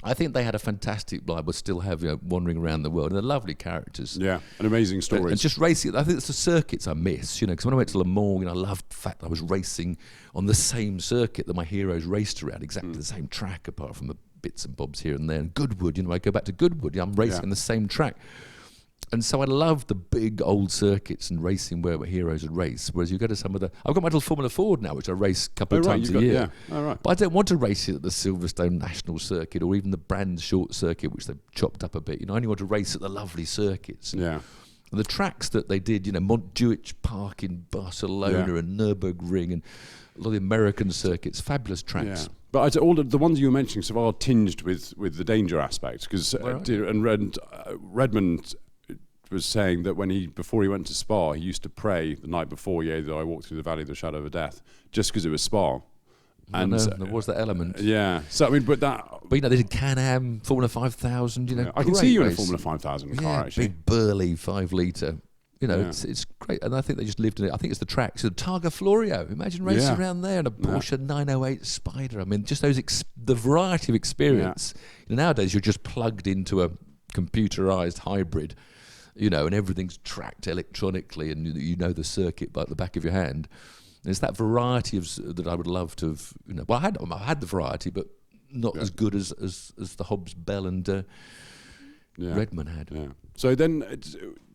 I think they had a fantastic blide, but still have, wandering around the world, and they're lovely characters. Yeah, and amazing stories. And just racing, I think it's the circuits I miss, because when I went to Le Mans, I loved the fact that I was racing on the same circuit that my heroes raced around, exactly the same track, apart from the bits and bobs here and there. And Goodwood, I go back to Goodwood, I'm racing on the same track. And so I love the big old circuits and racing where heroes would race. Whereas you go to some of I've got my little Formula Ford now, which I race a couple of times a year. Yeah. Oh, right. But I don't want to race it at the Silverstone National Circuit or even the Brands Short Circuit, which they've chopped up a bit. I only want to race at the lovely circuits. Yeah. And the tracks that they did, Montjuic Park in Barcelona and Nürburgring and a lot of the American circuits, fabulous tracks. Yeah. But all the ones you were mentioning sort of are tinged with the danger aspect, because Redmond was saying that before he went to Spa, he used to pray the night before, that I walked through the valley of the shadow of death, just because it was Spa. And there was that element. Yeah. So I mean, but they did Can-Am, Formula 5000. I can see you in a Formula 5000 car actually. Big burly 5 litre. It's great, and I think they just lived in it. I think it's the tracks. So Targa Florio, imagine racing around there in a Porsche 908 Spider. I mean, just the variety of experience. Yeah. Nowadays, you're just plugged into a computerized hybrid, and everything's tracked electronically, and the circuit by the back of your hand. And it's that variety that I would love to have. Well, I had the variety, but not as good as the Hobbs Bell and Redmond had. Yeah. So then.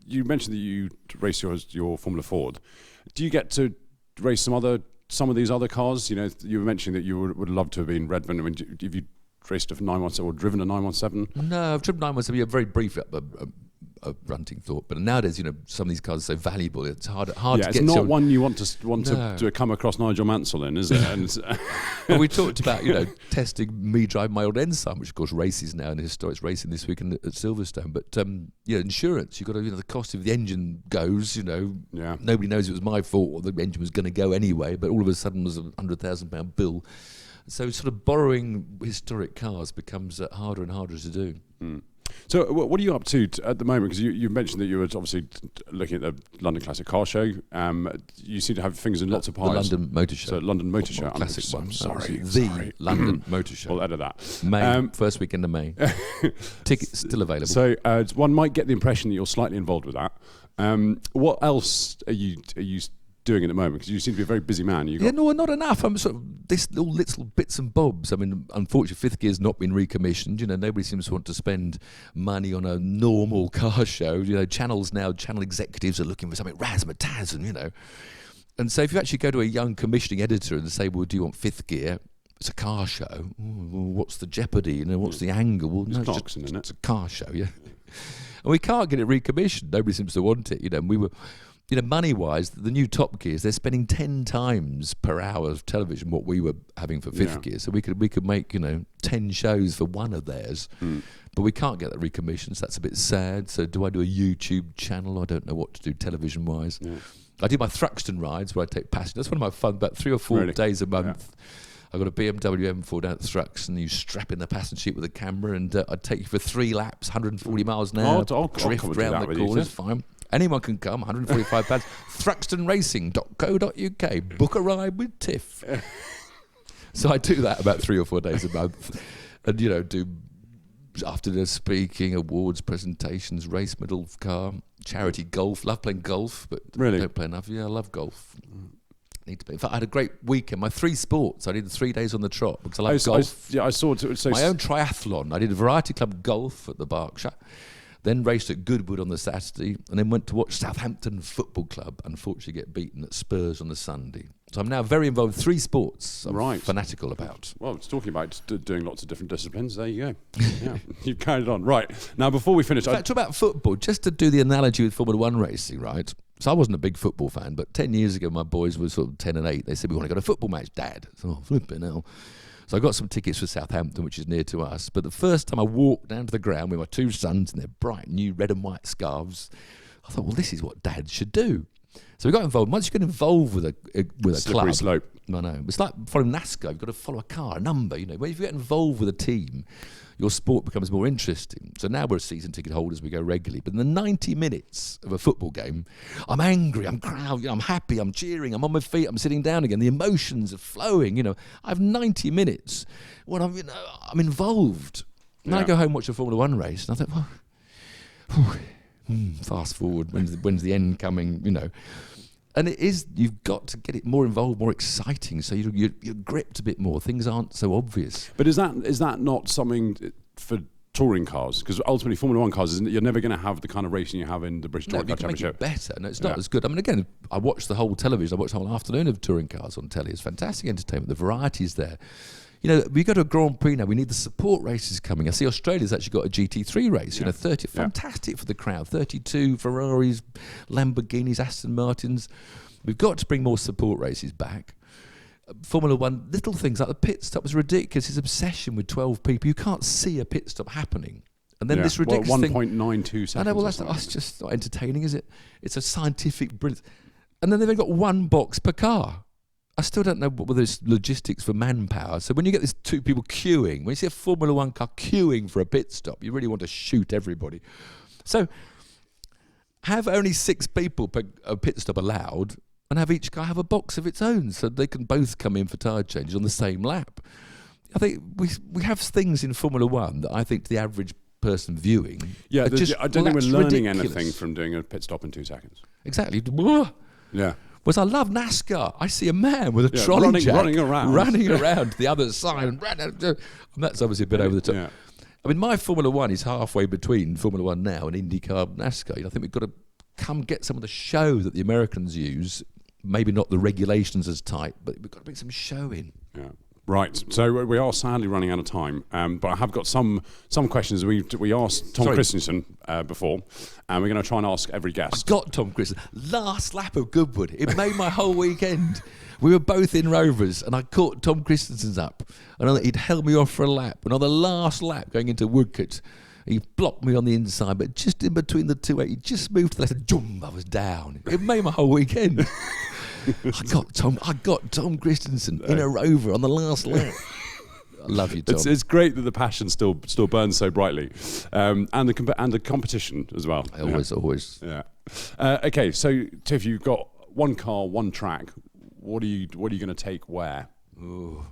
You mentioned that you race your Formula Ford. Do you get to race some of these other cars? You were mentioning that you would love to have been Redmond. I mean, have you raced a 917 or driven a 917? No, I've driven 917. Yeah, very brief a ranting thought, but nowadays, some of these cars are so valuable. It's hard to get. It's not one you want to come across Nigel Mansell in, is it? And well, we talked about testing me driving my old Ensign, which of course races now in historic racing this week at Silverstone. But insurance, you've got to the cost of the engine goes. Nobody knows it was my fault or the engine was going to go anyway, but all of a sudden was a £100,000 bill. So sort of borrowing historic cars becomes harder and harder to do. Mm. So what are you up to at the moment? Because you mentioned that you were obviously looking at the London Classic Car Show. You seem to have fingers in lots of pies. The London Motor Show. So London Motor Show. Classic one. Sorry. The London Motor Show. We'll edit that. May, first weekend of May. Tickets still available. So one might get the impression that you're slightly involved with that. What else are you doing at the moment? Because you seem to be a very busy man. Not enough. I'm sort of this little bits and bobs. I mean, unfortunately, Fifth Gear's not been recommissioned. Nobody seems to want to spend money on a normal car show. Channel executives are looking for something razzmatazz, and so if you actually go to a young commissioning editor and say, well, do you want Fifth Gear? It's a car show. Well, what's the jeopardy? What's the angle? Well, no, it's a car show, yeah. And we can't get it recommissioned. Nobody seems to want it. And we were. Money-wise, the new Top Gears, they're spending 10 times per hour of television what we were having for Fifth Gear. So we could make 10 shows for one of theirs, but we can't get that recommissioned. So that's a bit sad. So do I do a YouTube channel? I don't know what to do television-wise. Yeah. I do my Thruxton rides where I take passengers. That's one of my fun. About 3 or 4 days a month. Yeah. I've got a BMW M4 down at Thruxton. You strap in the passenger seat with a camera, and I'd take you for 3 laps, 140 miles an hour. I'll drift around the corners. Fine. Anyone can come, £145. Thruxtonracing.co.uk. Book a ride with Tiff. So I do that about 3 or 4 days a month. And, do afternoon speaking, awards, presentations, race middle car, charity golf. Love playing golf, but don't play enough. Yeah, I love golf. Need to play. In fact, I had a great weekend. My 3 sports, I did 3 days on the trot because I love golf. I saw it. My own triathlon. I did a variety club golf at the Berkshire. Then raced at Goodwood on the Saturday, and then went to watch Southampton Football Club, unfortunately get beaten at Spurs on the Sunday. So I'm now very involved in 3 sports I'm fanatical about. Well, it's talking about doing lots of different disciplines. There you go. Yeah, you've carried on. Right, now before we finish... In fact, talk about football, just to do the analogy with Formula 1 racing, right? So I wasn't a big football fan, but 10 years ago, my boys were sort of 10 and 8. They said, we want to go to a football match, Dad. So, flipping hell. So I got some tickets for Southampton, which is near to us. But the first time I walked down to the ground with my 2 sons in their bright new red and white scarves, I thought, well, this is what Dad should do. So we got involved. Once you get involved with a Slippery club, slope. I know. It's like following NASCAR. You've got to follow a car, a number. When you get involved with a team, your sport becomes more interesting. So now we're season ticket holders. We go regularly. But in the 90 minutes of a football game, I'm angry. I'm proud. I'm happy. I'm cheering. I'm on my feet. I'm sitting down again. The emotions are flowing. I have 90 minutes when I'm involved. And then I go home, watch a Formula One race, and I think, well, fast forward, when's the end coming, you know. And it is, you've got to get it more involved, more exciting, so you're gripped a bit more. Things aren't so obvious. But is that not something for touring cars? Because ultimately, Formula One cars, you're never going to have the kind of racing you have in the British Touring Car Championship. Make it better. No, it's not as good. I mean, again, I watched the whole television. I watched the whole afternoon of touring cars on telly. It's fantastic entertainment. The variety's there. You know, we go to a Grand Prix now, we need the support races coming. I see Australia's actually got a GT3 race, you know, 30, fantastic for the crowd. 32 Ferraris, Lamborghinis, Aston Martins. We've got to bring more support races back. Formula One, little things like the pit stop was ridiculous. His obsession with 12 people. You can't see a pit stop happening. And then this ridiculous thing. 1.92 seconds. I know, well, that's just not entertaining, is it? It's a scientific brilliance. And then they've only got one box per car. I still don't know whether it's logistics for manpower. So when you get these two people queuing, when you see a Formula One car queuing for a pit stop, you really want to shoot everybody. So have only 6 people per pit stop allowed, and have each car have a box of its own, so they can both come in for tyre changes on the same lap. I think we have things in Formula One that I think to the average person viewing, I don't think we're learning ridiculous. anything from doing a pit stop in 2 seconds. Exactly. Yeah. Whereas I love NASCAR. I see a man with a trolley jack running around to the other side, and that's obviously a bit over the top. Yeah. I mean, my Formula One is halfway between Formula One now and IndyCar NASCAR. I think we've got to come get some of the show that the Americans use. Maybe not the regulations as tight, but we've got to bring some show in. Yeah. Right, so we are sadly running out of time, but I have got some questions. We asked Tom Christensen before, and we're going to try and ask every guest. I got Tom Christensen. Last lap of Goodwood. It made my whole weekend. We were both in Rovers, and I caught Tom Christensen's up, and he'd held me off for a lap. And on the last lap going into Woodcote, he blocked me on the inside, but just in between the two, he just moved to the left, and I was down. It made my whole weekend. I got Tom Christensen in a Rover on the last lap. I love you, Tom. It's great that the passion still burns so brightly, and the competition as well. Always. Yeah. Okay, so Tiff, you've got one car, one track. What are you going to take where? Ooh.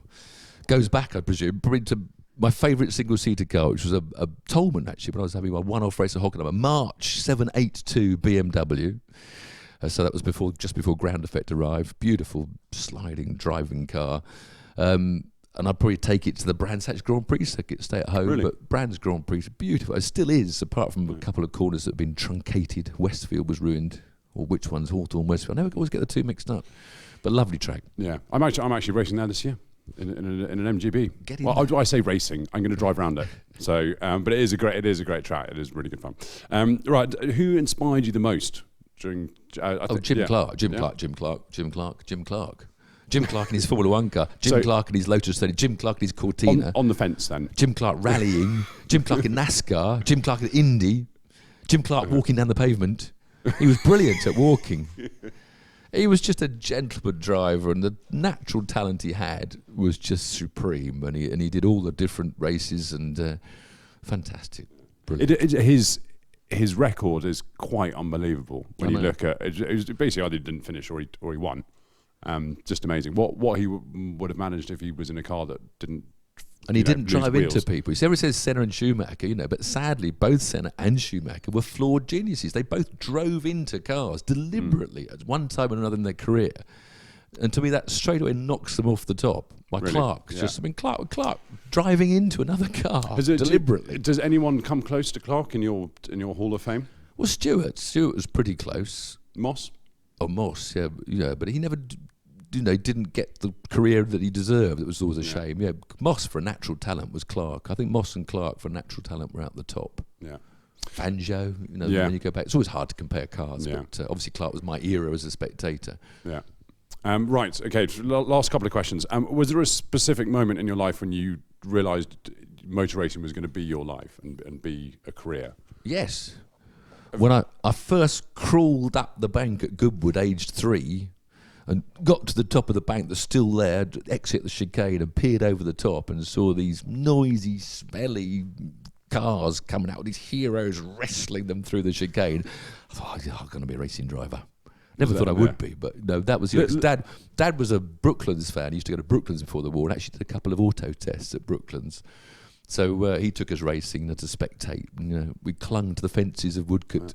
Goes back, I presume, probably to my favourite single-seater car, which was a Tolman, actually, when I was having my one-off race at Hockenheim, a March 782 BMW. So that was just before Ground Effect arrived. Beautiful sliding driving car. And I'd probably take it to the Brands Hatch Grand Prix circuit, stay at home. Really? But Brands Grand Prix is beautiful. It still is, apart from a couple of corners that have been truncated. Westfield was ruined. Or which one's Hawthorne, Westfield? I never always get the two mixed up. But lovely track. Yeah. I'm actually racing there this year. In an MGB. Well, I say racing. I'm going to drive around it. So, but it is a great track. It is really good fun. Right, who inspired you the most during? Jim Clark. Jim Clark in his Formula One car. Jim Clark in his Lotus 30. Jim Clark in his Cortina. On the fence, then. Jim Clark rallying. Jim Clark in NASCAR. Jim Clark at Indy. Jim Clark walking down the pavement. He was brilliant at walking. He was just a gentleman driver, and the natural talent he had was just supreme. And he did all the different races, and fantastic, brilliant. His record is quite unbelievable when you look at it. It was basically either he didn't finish or he won. Just amazing. What he would have managed if he was in a car that didn't. And he didn't drive into people. See, everyone says Senna and Schumacher, but sadly, both Senna and Schumacher were flawed geniuses. They both drove into cars deliberately at one time or another in their career. And to me, that straight away knocks them off the top. Like really? Clark driving into another car deliberately. Does anyone come close to Clark in your Hall of Fame? Well, Stewart was pretty close. Moss, yeah, but he never. Didn't get the career that he deserved. It was always a shame. Yeah, Moss for natural talent was Clark. I think Moss and Clark for natural talent were at the top. Yeah. Fangio, when you go back, it's always hard to compare cars, but obviously Clark was my era as a spectator. Yeah. Right, okay, last couple of questions. Was there a specific moment in your life when you realised motor racing was going to be your life and be a career? Yes. When I first crawled up the bank at Goodwood, aged 3, and got to the top of the bank that's still there, exit the chicane, and peered over the top and saw these noisy, smelly cars coming out, these heroes wrestling them through the chicane. I thought, I'm going to be a racing driver. Never thought I would be, but no, that was Dad was a Brooklands fan. He used to go to Brooklands before the war and actually did a couple of auto tests at Brooklands. So he took us racing to spectate. You know, we clung to the fences of Woodcote.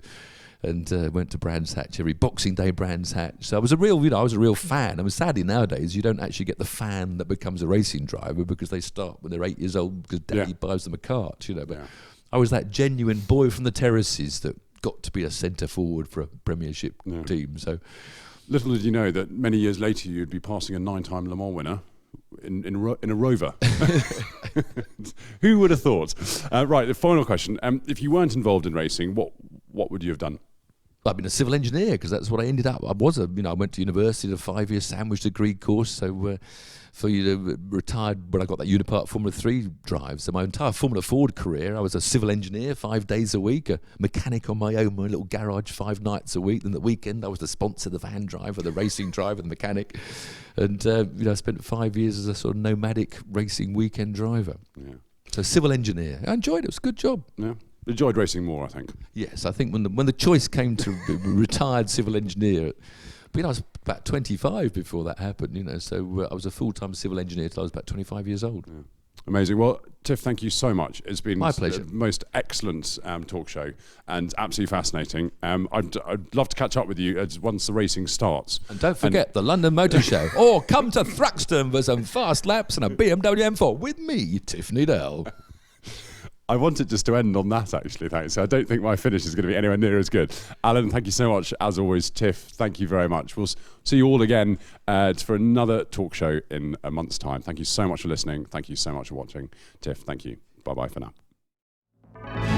And went to Brands Hatch every Boxing Day. Brands Hatch. So I was a real fan. I mean, sadly nowadays you don't actually get the fan that becomes a racing driver because they start when they're 8 years old because daddy buys them a cart. You know, but I was that genuine boy from the terraces that got to be a centre forward for a Premiership team. So little did you know that many years later you'd be passing a 9-time Le Mans winner in a Rover. Who would have thought? Right, the final question. If you weren't involved in racing, what would you have done? I've been a civil engineer because that's what I ended up. I went to university, did a 5-year sandwich degree course. So retired when I got that Unipart Formula 3 drive. So my entire Formula Ford career, I was a civil engineer 5 days a week, a mechanic on my own, my little garage 5 nights a week. Then the weekend, I was the sponsor, the van driver, the racing driver, the mechanic. And I spent 5 years as a sort of nomadic racing weekend driver. Yeah. So civil engineer. I enjoyed it. It was a good job. Yeah. Enjoyed racing more, I think. Yes, I think when the choice came to be retired civil engineer, but I was about 25 before that happened, you know. So I was a full-time civil engineer till I was about 25 years old. Yeah. Amazing. Well, Tiff, thank you so much. It's been my pleasure. The most excellent talk show and absolutely fascinating. I'd love to catch up with you once the racing starts. And don't forget the London Motor Show. Or come to Thruxton for some fast laps and a BMW M4 with me, Tiff Needell. I wanted just to end on that, actually, thanks. So I don't think my finish is going to be anywhere near as good. Alan, thank you so much. As always, Tiff, thank you very much. We'll see you all again for another talk show in a month's time. Thank you so much for listening. Thank you so much for watching. Tiff, thank you. Bye-bye for now.